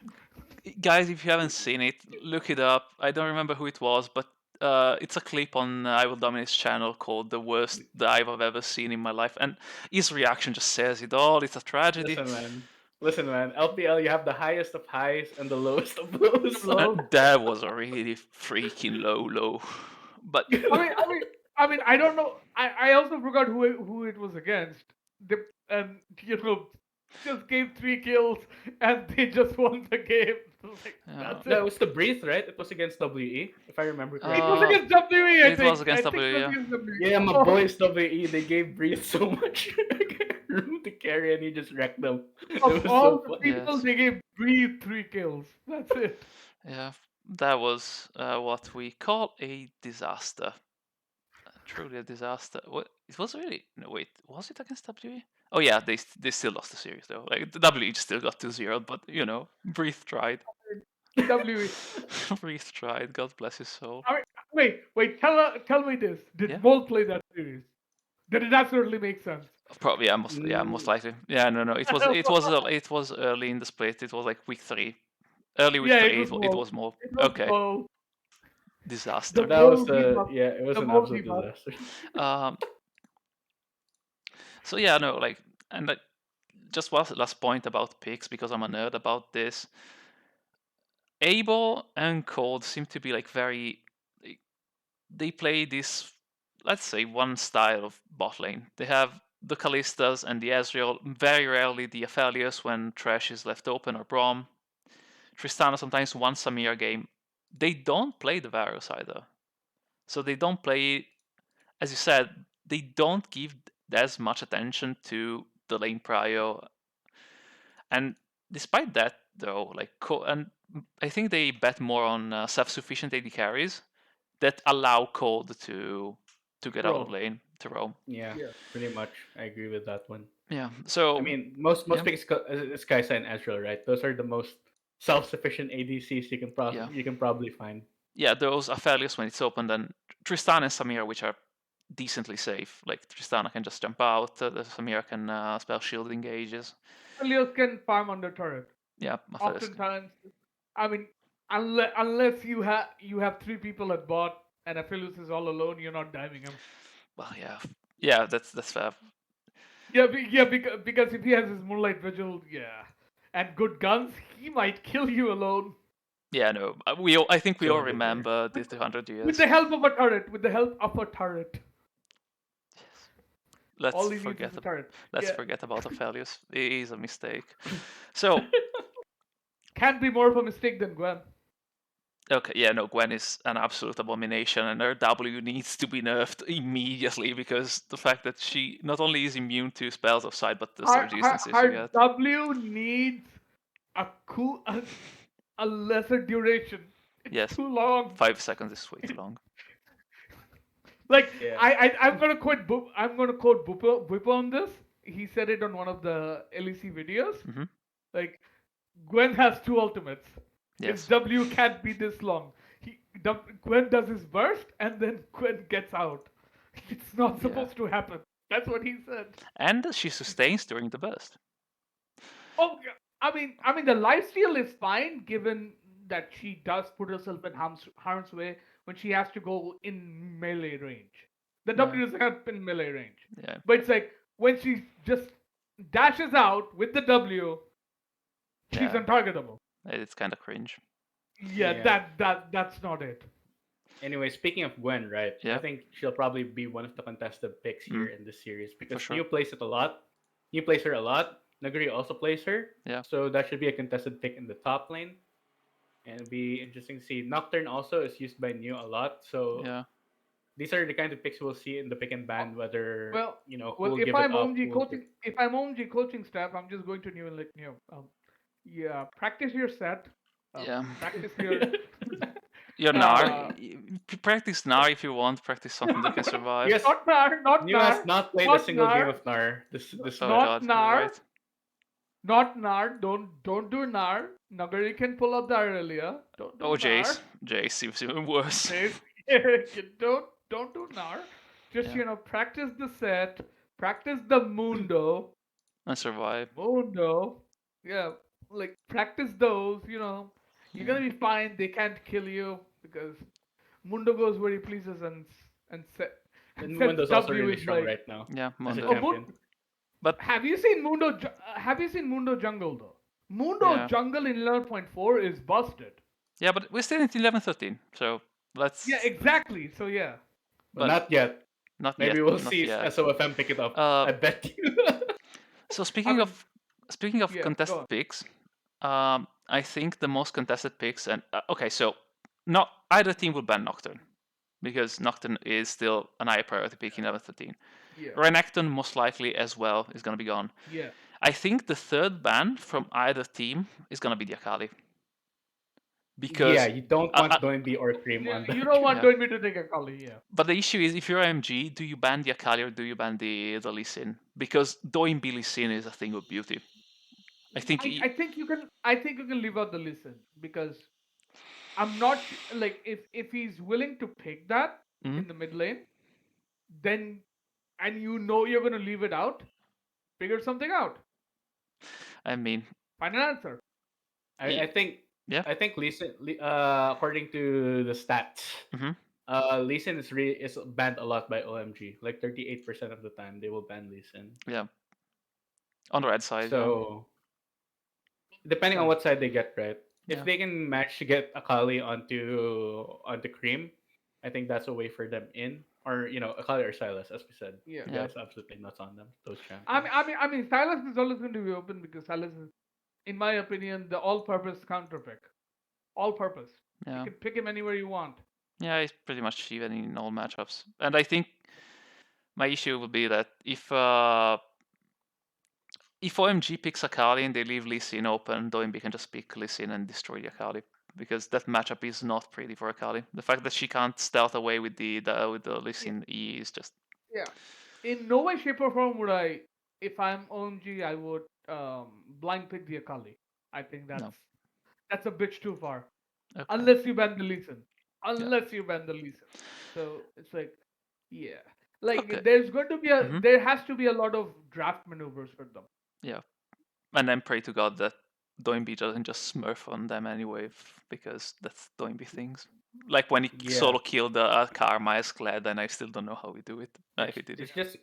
guys, if you haven't seen it, look it up. I don't remember who it was, but it's a clip on I Will Dominate's channel called "The Worst Dive I've Ever Seen in My Life," and his reaction just says it all. It's a tragedy. Listen, man. Listen, man. LPL, you have the highest of highs and the lowest of lows. Hello. That was a really freaking low. But I mean, I mean, I don't know. I also forgot who it was against. The and you know, just gave 3 kills and they just won the game. Like, that's No, it it. was the Breathe, right? It was against WE, if I remember It was correctly. against WE, I It think. was against I think it was W, yeah. against WE. Yeah, my Oh, boys WE, they gave Breathe so much room to carry and he just wrecked them. It of was all so the fun. people, Yes. they gave Breathe 3 kills. That's it. Yeah, that was what we call a disaster. Truly a disaster. What it was really? No, wait, was it against WE? Oh yeah, they still lost the series though. Like the WE still got 2-0, but Breathe tried. WE. Breathe tried. God bless his soul. I mean, wait. Tell me this. Yeah. Did Mole play that series? Did it absolutely make sense? Probably, most Mm, likely. Yeah, no. It was early in the split. It was like week 3. Early week Yeah, it 3, was it Mole. was more. It was Okay, Mole. The disaster. that was Mole debuff. yeah, it was The an Mole absolute debuff. disaster. Um, so yeah, no, like, and like, just one last point about picks because I'm a nerd about this. Abel and Cold seem to be like they play this, let's say, one style of bot lane. They have the Kallistas and the Ezreal, very rarely the Aphelios when Trash is left open or Braum. Tristana sometimes one Samir game. They don't play the Varus either. So they don't play, as you said, they don't give as much attention to the lane prio. And despite that, though, and I think they bet more on self-sufficient AD carries that allow Cold to get out of Bro. lane to roam. Yeah, Yeah. pretty much. I agree with that one. Yeah. I So mean, most yeah, picks is Kaisa and Ezreal, right? Those are the most self-sufficient ADCs yeah, you can probably find. yeah. Those Aphelios when it's open, then Tristan and Samira, which are decently safe. Like Tristana can just jump out. The Samira can spell shield engages. Helios can farm under turret. Yeah, Aphelios. Oftentimes, I mean, unless you have 3 people at bot and Aphelios is all alone, you're not diving him. Well, yeah, yeah. That's fair. Yeah, because if he has his Moonlight Vigil, yeah, and good guns, he might kill you alone Yeah, no. I think we all 200 there. remember the 200 with years. the help of a turret. With the help of a turret, Let's all he needs is forget. a turret. Let's Yeah, forget about Aphelios. It is a mistake. So can't be more of a mistake than Gwen. okay, yeah, no. Gwen is an absolute abomination, and her W needs to be nerfed immediately because the fact that she not only is immune to spells of sight, but the Her, surge her, distances she her gets. W needs a lesser duration. It's Yes, too long. 5 seconds is way too long. Like Yeah. I'm gonna quote Bupo on this. He said it on one of the LEC videos. Mhm. Like Gwen has 2 ultimates. His Yes. W can't be this long. Gwen does his burst and then Gwen gets out. It's not Yeah. supposed to happen. That's what he said. And she sustains during the burst. Oh, yeah. I mean, the lifesteal is fine given that she does put herself in harm's way when she has to go in melee range. The Yeah. W doesn't help in melee range, Yeah. but it's like when she just dashes out with the W, she's Yeah. untargetable. It's kind of cringe. Yeah, Yeah. that's not it. Anyway, speaking of Gwen, right? Yeah. I think she'll probably be one of the contested picks here in this series because sure. New plays it a lot. New plays her a lot. Naguri also plays her. Yeah. So that should be a contested pick in the top lane. And it'll be interesting to see. Nocturne also is used by New a lot. So Yeah. these are the kind of picks we'll see in the pick and ban, whether Well, who will if give it I'm up. OMG coaching, if I'm OMG coaching staff, I'm just going to new and like new. Yeah, practice your set. Yeah. Practice your. Your Uh, Gnar. Practice Gnar if you want. Practice something that can survive. Yes, Not Nar, not New has Nar, not played a not single game Nar, of Gnar this Oh not god, you're Nar, right. not Nar. Don't do Nar. Nagari can pull up the Aurelia. Don't do Oh, Nar. Jace seems even worse. Don't do Nar. Just Yeah. practice the set. Practice the Mundo. And survive. Mundo. Yeah, like practice those. You're Yeah. gonna be fine. They can't kill you because Mundo goes where he pleases and set. And sets Mundo's also W really is strong like- right now Yeah, as a Mundo. champion. But Have you seen Mundo? Have you seen Mundo Jungle though? Mundo Yeah. Jungle in 11.4 is busted. yeah, but we're still in 11-13, so let's. Yeah, exactly. So yeah. But not yet. Not Maybe yet. we'll not see yet. SOFM pick it up. Uh, I bet you. So speaking I of speaking of Yeah, go contested on. picks, I think the most contested picks, and okay, so not either team will ban Nocturne because Nocturne is still an high priority pick in level 13. Yeah, Renekton most likely as well is gonna be gone. yeah, I think the third ban from either team is gonna be the Akali Yeah, because, you don't uh, uh, want Doinb or Cream yeah. on You that don't want yeah. Doinb to take a Kali. Yeah. But the issue is if you're OMG, do you ban the Akali or do you ban the Lee Sin? Because Doinb Lee Sin is a thing of beauty. I think. I think you can. I think you can leave out the listen because I'm not like if he's willing to pick that Mhm. in the mid lane, then and you know you're gonna leave it out, figure something out. I mean, Find an answer. I think yeah. Lee Sin, according to the stats, Hmm. Lee Sin is banned a lot by OMG. Like 38% of the time they will ban Lee Sin. Yeah. On the red side, yeah. So depending on Yeah. what side they get, right? If Yeah. they can manage to get Akali onto Cream, I think that's a way for them in. Or Akali or Silas, as we said. Yeah. You Yeah. guys absolutely nuts on them, those I mean, champions. I mean, I mean, Silas is always going to be open because Silas is, in my opinion, the all-purpose counter pick. All-purpose. You Yeah. can pick him anywhere you want. Yeah, he's pretty much even in all matchups. And I think my issue would be that if OMG picks Akali and they leave Lee Sin open, Doinb can just pick Lee Sin and destroy the Akali. Because that matchup is not pretty for Akali. The fact that she can't stealth away with the Lee Yeah. Sin E is just Yeah. In no way, shape, or form would I, if I'm OMG, I would blind pick the Akali. I think no. that's a bit too far. Okay. Unless you ban the Lee Sin. Yeah. Unless you ban the Lee Sin. So it's like, yeah. Like Okay. there's going to be Hmm. there has to be a lot of draft maneuvers for them. Yeah. And then pray to God that Doinb doesn't just smurf on them anyway, because that's Doinb things. Like when he Yeah. solo killed Karma as Glad, and I still don't know how he do it. It's He did it. it's just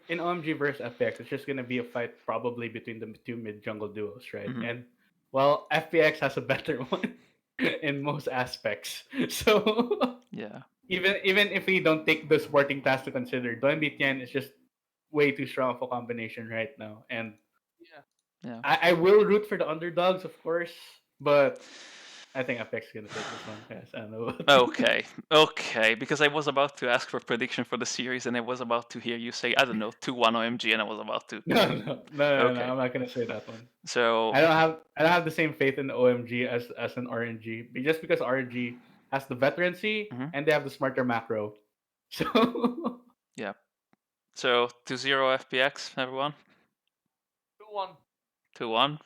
in OMG versus FPX, it's just gonna be a fight probably between the two mid jungle duos, right? Hmm. And well, FPX has a better one in most aspects. So Yeah. even if we don't take the sporting task to consider, Don Tian is just way too strong for combination right now. And Yeah. Yeah. I will root for the underdogs, of course, but I think FPX is gonna take this one, guys. I don't know. Okay, okay. Because I was about to ask for prediction for the series, and I was about to hear you say, I don't know, 2-1 OMG, and I was about to. No. Okay, I'm not gonna say that one. so I don't have the same faith in the OMG as an RNG. Just because RNG has the veterancy mhm, and they have the smarter macro. So yeah. So 2-0 FPX, everyone. 2-1. 2-1,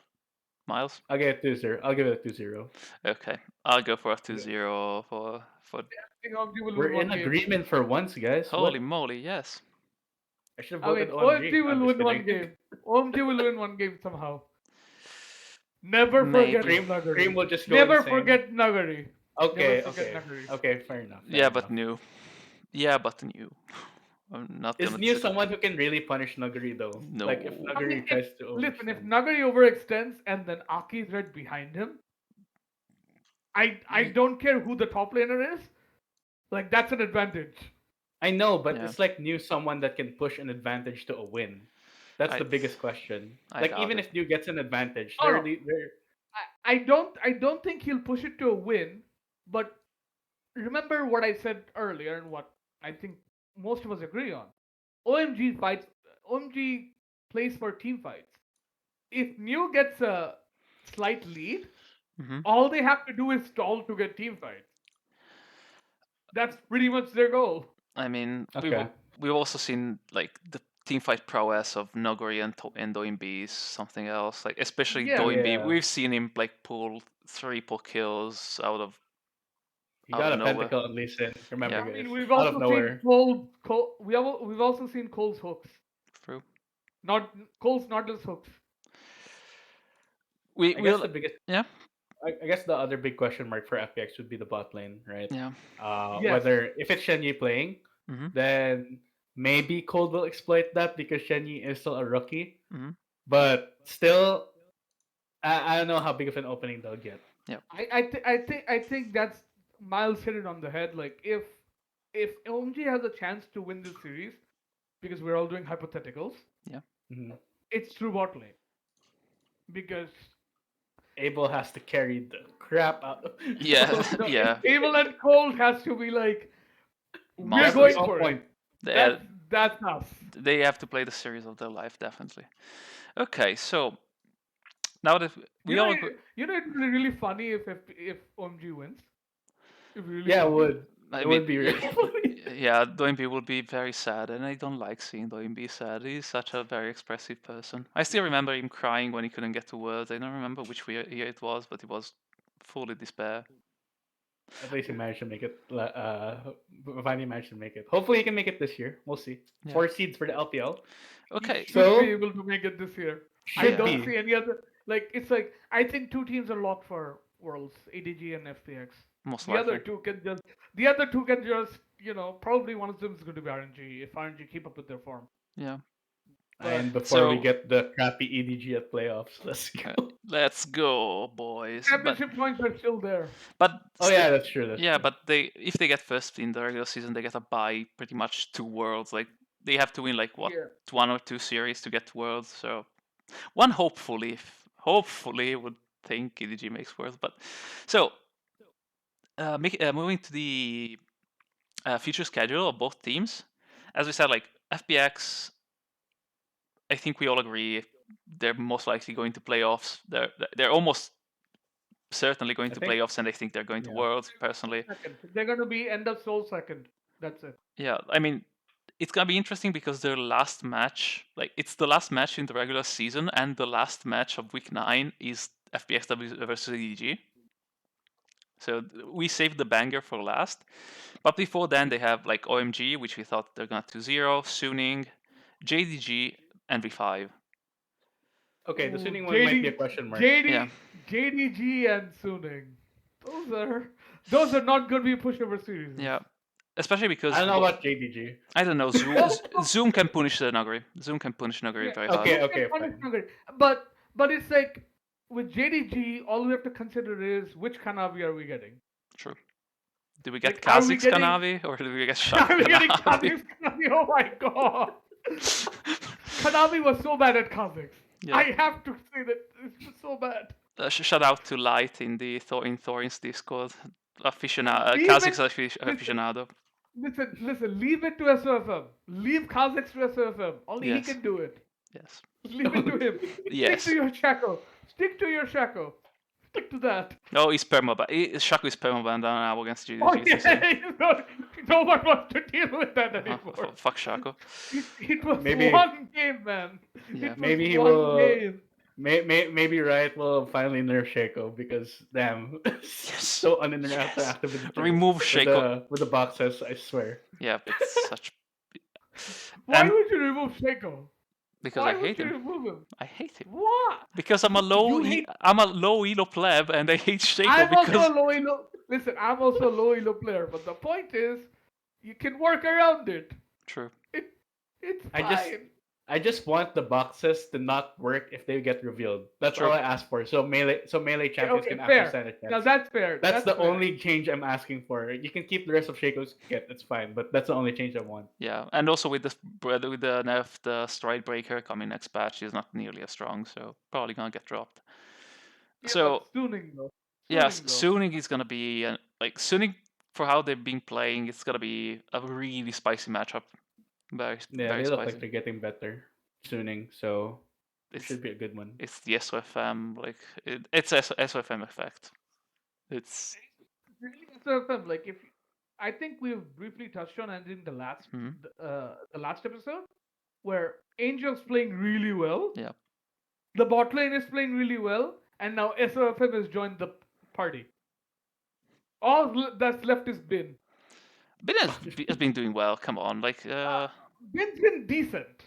Miles. I'll give it 2-0. I'll give it a 2-0. Okay, I'll go for a Yeah. 2-0 for. I think OMG will We're win one in game. agreement for once, guys. Holy What? moly, yes. I should have I mean, voted OMG OMG. No, I'm will just win one kidding. game. OMG will win one game somehow. Never forget Maybe. Cream Nuggery. will just go Never insane. forget Nuggery. Never Okay, forget okay, Nuggery. okay. Fair enough. Fair Yeah, but enough. new. Yeah, but new. I'm not Is gonna New disagree. someone who can really punish Nuguri though? Like if No. I mean, Nuguri if tries to listen, if overextend. Nuggery overextends and then Aki's right behind him, I don't care who the top laner is. Like that's an advantage. I know, but Yeah, it's like New someone that can push an advantage to a win. That's I the biggest question. I Like doubt even it. if New gets an advantage, Oh no, they're I don't think he'll push it to a win. But remember what I said earlier and what I think most of us agree on. OMG fights. OMG plays for team fights. If New gets a slight lead, Hmm. all they have to do is stall to get team fights. That's pretty much their goal. I mean, okay. we've also seen like the team fight prowess of Nogori and Doinb is something else. Like especially Yeah. Doinb, Yeah, we've seen him like pull triple kills he out got of a nowhere. pentakill on Lee Sin. Remember, Yeah, I mean, guys, we've out of also seen nowhere. We've also seen Cole's hooks. true. Not Cole's not just hooks. We I guess will. the biggest, Yeah, I guess the other big question mark for FPX would be the bot lane, right? yeah. Yes. Whether if it's Shenyi playing, Hmm. then maybe Cold will exploit that because Shenyi is still a rookie. Hmm. But still, I don't know how big of an opening they'll get. Yeah. I think that's Miles hit it on the head. Like if OMG has a chance to win this series, because we're all doing hypotheticals, Yeah. Mhm. it's through bot lane. because Abel has to carry the crap out. Yeah, no, yeah. Abel and Cold has to be like, we're Have to Monsters. be going on for it. point. They, That's us. they have to play the series of their life, definitely. Okay, so now that we all agree, You know, it'd be really funny if OMG wins. It'd be really Yeah, it funny. would. I It mean, would be really funny. yeah, Doinb will be very sad, and I don't like seeing Doinb sad. He's such a very expressive person. I still remember him crying when he couldn't get to Worlds. I don't remember which year it was, but it was fully despair. At least he managed to make it. Finally managed to make it. Hopefully, he can make it this year. We'll see. Yeah. 4 seeds for the LPL. Okay. He should So- be able to make it this year. I Should don't be. see any other. Like, it's like, I think two teams are locked for Worlds, ADG and FPX. Most The other likely. two can just. The other two can just. You know, probably one of them is going to be RNG if RNG keep up with their form. Yeah. And before we So- get the crappy EDG at playoffs, let's go. Let's go, boys. But Championship points are still there. Oh yeah, that's true. That's yeah, true. but if they get first in the regular season, they get to buy pretty much 2 Worlds. Like they have to win like what Yeah. 1 or 2 series to get to Worlds. So one hopefully would think EDG makes Worlds. But so moving to the future schedule of both teams, as we said, like FPX, I think we all agree they're most likely going to playoffs. They're almost certainly going I to think- playoffs, and I think they're going to yeah. Worlds personally. Second. They're going to be end of Soul second. That's it. Yeah, I mean, it's gonna be interesting because their last match, like it's the last match in the regular season, and the last match of week 9 is FPXW versus EDG. So we saved the banger for last. But before then, they have like OMG, which we thought they're gonna 2-0, Suning, JDG, and V5. Okay, the Ooh, Suning one might be a JD question mark. Yeah. JDG and Suning. Those are not going to be pushover series. Yeah, especially because I don't know about JDG. I don't know. Zoom can punish the Nuguri. Zoom can punish Nuguri Yeah, very okay. hard. Fine. But it's like with JDG, all we have to consider is which Kanavi are we getting? True. Do we get Like, are we Kha'Zix getting- Kanavi or do we get Shaq Are we getting Kanavi? Kha'Zix Kanavi? Oh my god! Kanavi was so bad at Kha'Zix. Yeah. I have to say that it's just so bad. Shout out to Light in the in Thorin's Discord. Aficionado, Even- Kha'Zix aficionado. Listen, leave it to SOFM. Leave Kha'Zix to SOFM. Only he Yes. can do it. Yes. Leave it to him. Yes. Stick to your Shaco. Stick to your Shaco. Stick to that. No, he's permaban. Shaco is permaban now against GDG. Oh yeah, no one wants to deal with that anymore. Fuck Shaco. It was Maybe- one game, man. Yeah. It was Maybe he one will- game. Maybe Riot will finally nerf Shaco because damn, so uninteractive with Remove Shaco. with the boxes. I swear. Yeah, it's such. Why And- would you remove Shaco? Because Why I would hate you him. remove him? I hate him. What? Because I'm a I'm a low elo pleb and I hate Shaco I'm because also a low elo. Listen, I'm also a low elo player, but the point is, you can work around it. true. It's I fine. just want the boxes to not work if they get revealed. That's True. all I ask for. So melee champions okay, can fair. actually stand a chance. Now that's fair. That's the fair. only change I'm asking for. You can keep the rest of Shaco's kit. It's fine, but that's the only change I want. Yeah, and also with the nerf, the Stride Breaker coming next patch is not nearly as strong, so probably gonna get dropped. Yeah, So but Suning though. yes, Suning, though. Suning is gonna be like Suning for how they've been playing. It's gonna be a really spicy matchup. Very Yeah, very they look spicy. like they're getting better sooning, so it It's should be a good one. it's the SOFM like it's SOFM effect. It's Really, SFM, like if I think we've briefly touched on and in the last Mhm. the last episode where Angel's playing really well. Yeah. The bot lane is playing really well, and now SOFM has joined the party. That's left is Bin. Bin has been doing well. Come on, like Bin's been decent.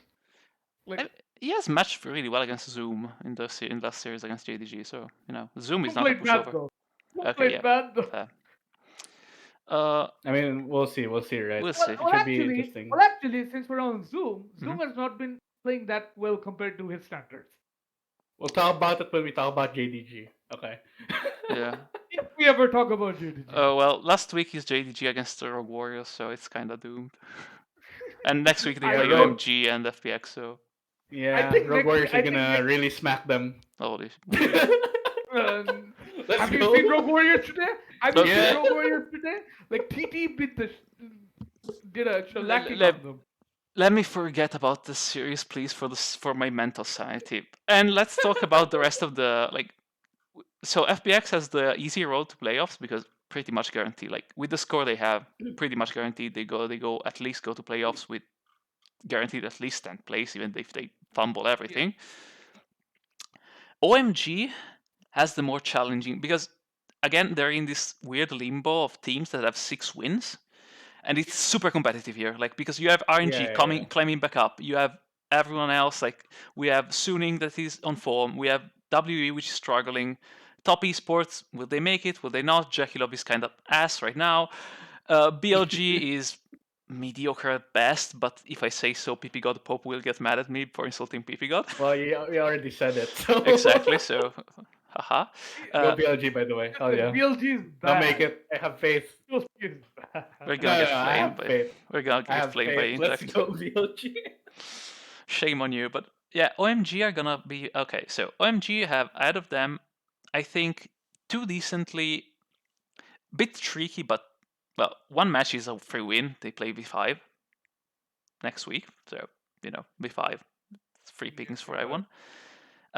Like I- he has matched really well against Zoom in in last series against JDG. So you know, Zoom who is not a played bad pushover. though? Who Okay, played yeah. bad though? Fair. I mean, we'll see, right? We'll see. It should be interesting. Well, actually, since we're on Zoom, Zoom has not been playing that well compared to his standards. We'll talk about it when we talk about JDG. Okay. Yeah. If we ever talk about JDG. Oh well, last week is JDG against the Rogue Warriors, so it's kind of doomed. And next week they I play know. OMG and FPX, so Yeah, think Rogue next Warriors are I think gonna next really smack them. Holy. Let's have you go. seen Rogue Warriors today? Have you Okay. seen Yeah. Rogue Warriors today? Like TT did a shellacking Let, on them. let me forget about this series, please, for my mental sanity. And let's talk about the rest of the like. So FPX has the easy road to playoffs because pretty much guaranteed. Like with the score they have, pretty much guaranteed they go at least go to playoffs with guaranteed at least 10th place, even if they fumble everything. OMG has the more challenging because again they're in this weird limbo of teams that have 6 wins, and it's super competitive here. Like because you have RNG Yeah. climbing back up, you have everyone else. Like we have Suning that is on form, we have WE which is struggling. Top esports, will they make it? Will they not? Jackie Love is kind of ass right now. BLG is mediocre at best, but if I say so, PP God Pope will get mad at me for insulting PP God. Well, you already said it. So Exactly. So, haha. go Uh, BLG, by the way. Oh Listen, yeah, BLG is they'll bad. make it. I have faith. BLG is bad. we're No, gonna get I flamed have by faith. we're gonna I get have flamed by faith. Let's Intact. go BLG. Shame on you, but yeah, OMG are gonna be okay. So OMG have out of them, I think, two decently bit tricky, but well, one match is a free win. They play V5 next week, so V5 free pickings for everyone.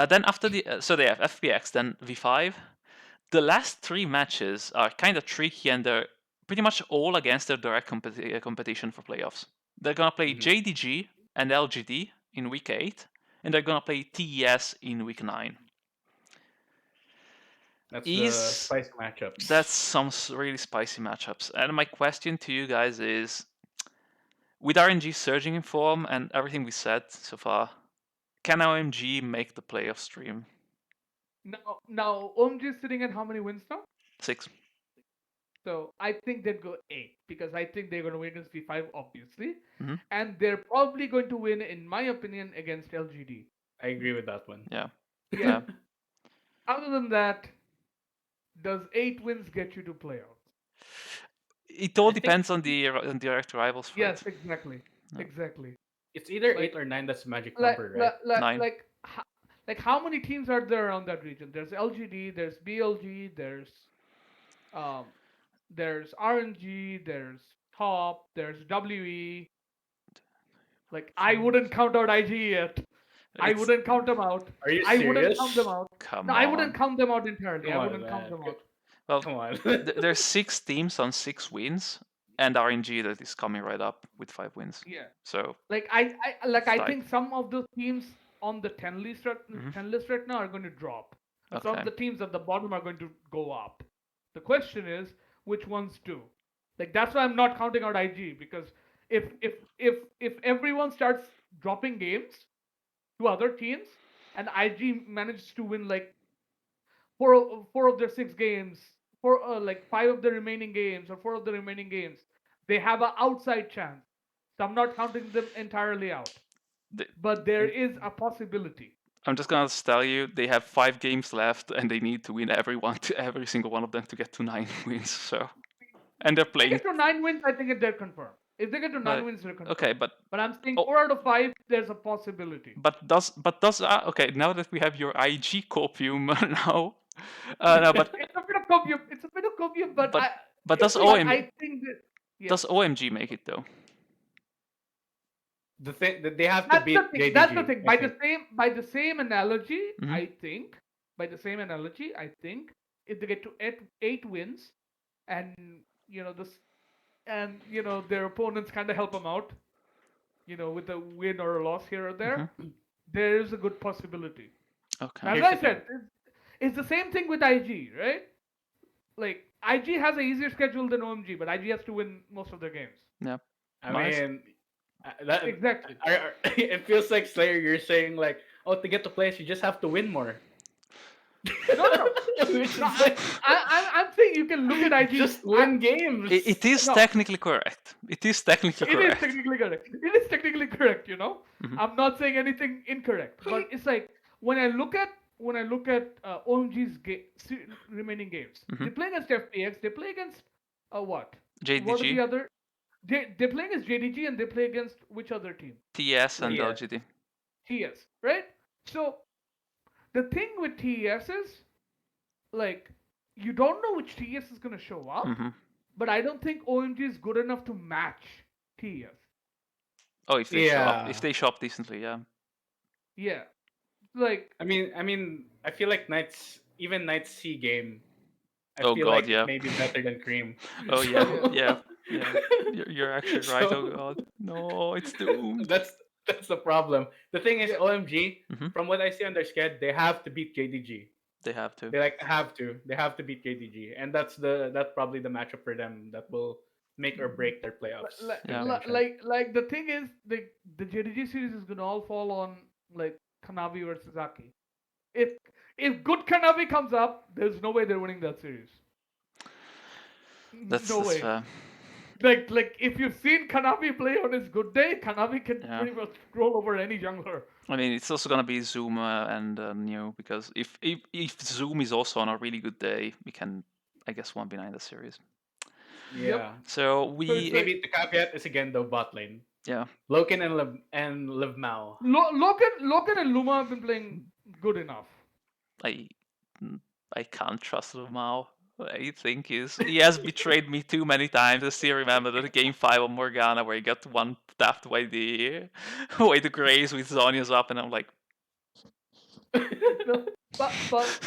Then after so they have FPX, then V5. The last 3 matches are kind of tricky, and they're pretty much all against their direct competition for playoffs. They're gonna play Mhm. JDG and LGD in week 8, and they're gonna play TES in week 9. That's the Is spice matchups. That's some really spicy matchups. And my question to you guys is, with RNG surging in form and everything we said so far, can OMG make the playoff stream? Now OMG is sitting at how many wins now? 6. So I think they'd go 8 because I think they're going to win against V5 obviously, Mhm. and they're probably going to win, in my opinion, against LGD. I agree with that one. Yeah. Yeah. Other than that, does 8 wins get you to playoffs? It all I think depends on the direct rivals fight. Yes, exactly, Yeah. exactly. it's either Like- 8 or 9. That's the magic Like, number, right? Nine. like how many teams are there around that region? There's LGD, there's BLG, there's RNG, there's Top, there's WE. Like I wouldn't count out IG yet. I It's- wouldn't count them out. Are you I wouldn't serious? count them out. Come No, on. I wouldn't count them out entirely. Come I on, wouldn't count man. them out. Well, Come on. there's 6 teams on 6 wins, and RNG that is coming right up with 5 wins. Yeah. So Like I Tight. think some of those teams on the 10 Mhm. 10 list right now are going to drop. And some Okay. of the teams at the bottom are going to go up. The question is which ones do. Like that's why I'm not counting out IG because if everyone starts dropping games to other teams and IG manages to win like four of their 6 games, like 5 of the remaining games or 4 of the remaining games, they have an outside chance. So I'm not counting them entirely out, The- but there is a possibility. I'm just gonna tell you, they have 5 games left, and they need to win every single one of them to get to 9 wins. So, and they're If they playing. get to 9 wins, I think they're confirmed. If they get to 9 wins, they're confirmed. Okay, but But I'm saying Oh. 4 out of 5, there's a possibility. does okay, now that we have your IG copium now, no, but It's a bit of copium. It's a bit of copium, but but does I think that does OMG make it though? The thing that they have to that's beat the thing. JDG. That's the thing. I By the same analogy, Mhm. I think if they get to 8 wins, and their opponents kind of help them out, with a win or a loss here or there, there is a good possibility. Okay. As Here's I the said, it's the same thing with IG, right? Like IG has an easier schedule than OMG, but IG has to win most of their games. Yeah. I Nice. mean, that Exactly. it feels like Slayer. You're saying like, oh, to get to place, you just have to win more. No. Which is No, like, I'm saying you can look at IG. just win games. It is No. technically correct. It is technically It is correct. technically correct. It is technically correct. Mhm. I'm not saying anything incorrect, but it's like when I look at OMG's remaining games, they play against FPX. They play against what? What are the JDG, other? They play against JDG and they play against which other team? TS, and Yeah. LGD. TES, right? So the thing with TES is like you don't know which TES is gonna show up, Hmm. but I don't think OMG is good enough to match TES. Oh, if they show up, if Yeah. they show up decently, yeah. Yeah, like I feel like even Knight's C game, I Oh feel God, like it yeah. may be better than Cream. Oh yeah, yeah. yeah, yeah. You're actually right. Oh So God, no, it's doomed. that's the problem. The thing is, Yeah. OMG, Hmm. from what I see on their sked, they have to beat JDG. They have to. They have to beat JDG, and that's probably the matchup for them that will make or break their playoffs like, Yeah. contention. the thing is the JDG series is gonna all fall on like Kanavi versus Aki. If if good Kanavi comes up, there's no way they're winning that series. No That's way. fair. Like if you've seen Kanavi play on his good day, Kanavi can Yeah. pretty much roll over any jungler. I mean, it's also gonna be Zoom and Neo, because if Zoom is also on a really good day, we can, I guess, 1v9 the series. Yep. Yeah. So So it's we, like Maybe the caveat is again though bot lane. yeah, Loken and Liv Mao. Loken and Luma have been playing good enough. I I can't trust Mao. I think he has betrayed me too many times. I still remember the game 5 of Morgana where he got one tapped by the way the Graves with Zhonya's up, and I'm like, No, but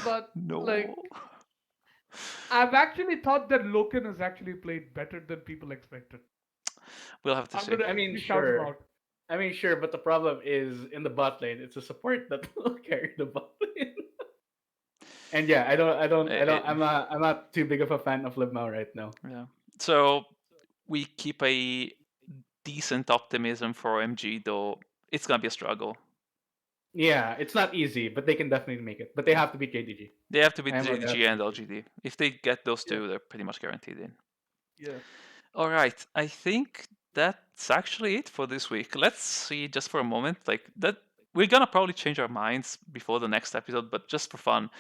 like no. I've actually thought that Loken has actually played better than people expected. We'll have to I'm see. gonna I mean, actually shout him sure. out. I mean, sure, but the problem is in the bot lane, it's a support that will carry the bot lane. And yeah, I'm not too big of a fan of Liv Mao right now. Yeah. So we keep a decent optimism for OMG, though it's gonna be a struggle. Yeah, it's not easy, but they can definitely make it. But they have to beat JDG. They have to beat They have JDG to and beat JDG. LGD. If they get those Yeah, two, they're pretty much guaranteed in. yeah. All right, I think that's actually it for this week. Let's see just for a moment, like that. We're gonna probably change our minds before the next episode, but just for fun.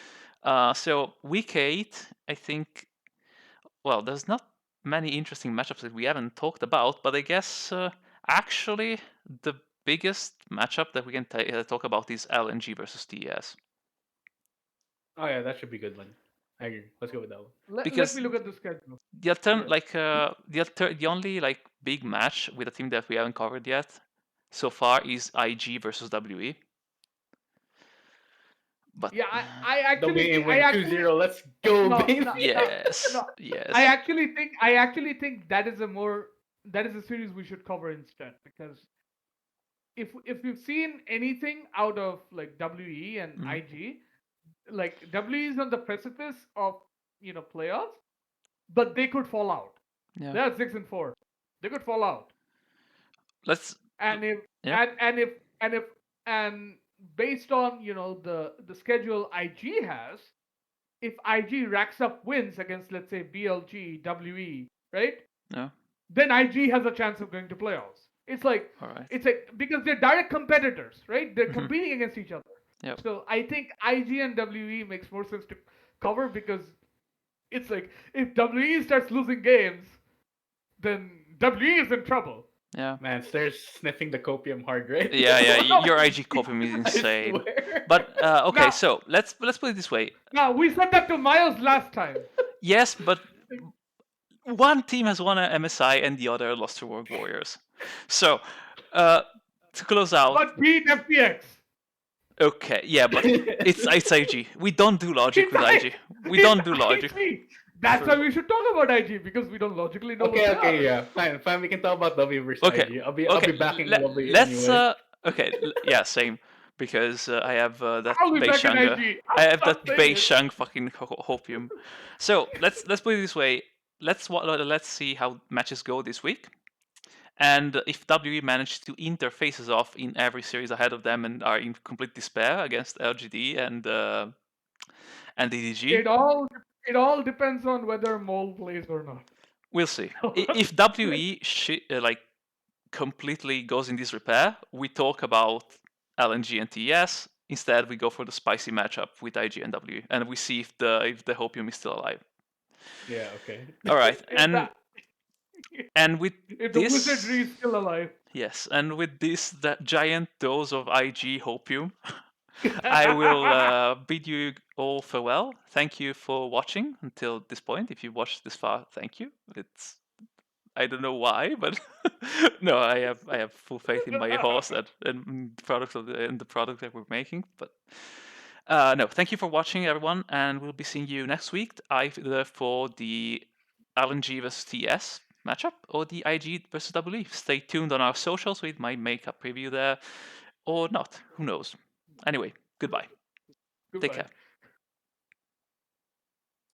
So week 8, I think. Well, there's not many interesting matchups that we haven't talked about, but I guess actually the biggest matchup that we can talk about is LNG versus TES. Oh yeah, that should be a good one. I agree. Let's go with that one. Let Because me look at the schedule. the altern Yeah. like the only like big match with a team that we haven't covered yet so far is IG versus WE. But Yeah, I actually WA think win 2-0. Let's go, no baby. no yes, no yes, I actually think that is a series we should cover instead, because if you've seen anything out of like WE and Mhm. IG, like WE is on the precipice of playoffs, but they could fall out. Yeah. They're 6-4. They could fall out. Let's And if yeah. and if and based on the schedule IG has, if IG racks up wins against, let's say, BLG, WE, right? No. Then IG has a chance of going to playoffs. It's like All right. because they're direct competitors, right? They're Mhm. competing against each other. Yep. So I think IG and WE makes more sense to cover, because it's like if WE starts losing games, then WE is in trouble. Yeah. Man, Stairs sniffing the copium hard, right? Yeah, yeah. No, Your IG copium is I insane. swear. But okay, now, so let's put it this way. now we said that to Miles last time. Yes, but one team has won a MSI and the other lost to World Warriors. So to close out. But beat FPX. Okay, yeah, but it's IG. We don't do logic with IG. We It's don't do logic. IG. That's True. why we should talk about IG, because we don't logically know Okay, what they okay, are. yeah, fine. We can talk about W versus Okay, IG. I'll be okay. backing Let, W let's anyway. okay, yeah, same. Because I have that I'll be back in Beishang. IG. I have I'm that saying it. Beishang fucking hopium. So let's put it this way. Let's see how matches go this week. And if WE manage to interfaces off in every series ahead of them and are in complete despair against LGD and DDG, It all depends on whether Mole plays or not. we'll see. If WE like completely goes in disrepair, we talk about LNG and TES. Instead, we go for the spicy matchup with IG and WE, and we see if the hopium is still alive. Yeah, okay. All right, If and that- And with If the this, wizardry is still alive. yes, and with this that giant dose of IG hopium, I will bid you all farewell. Thank you for watching until this point. If you watched this far, thank you. It's I don't know why, but no, I have full faith in my horse and the product and the product that we're making. But no, thank you for watching, everyone, and we'll be seeing you next week, either for the LNG versus TS matchup or the IG versus WE. Stay tuned on our socials. We might make a preview there or not. Who knows? Anyway, goodbye. Take Goodbye. care.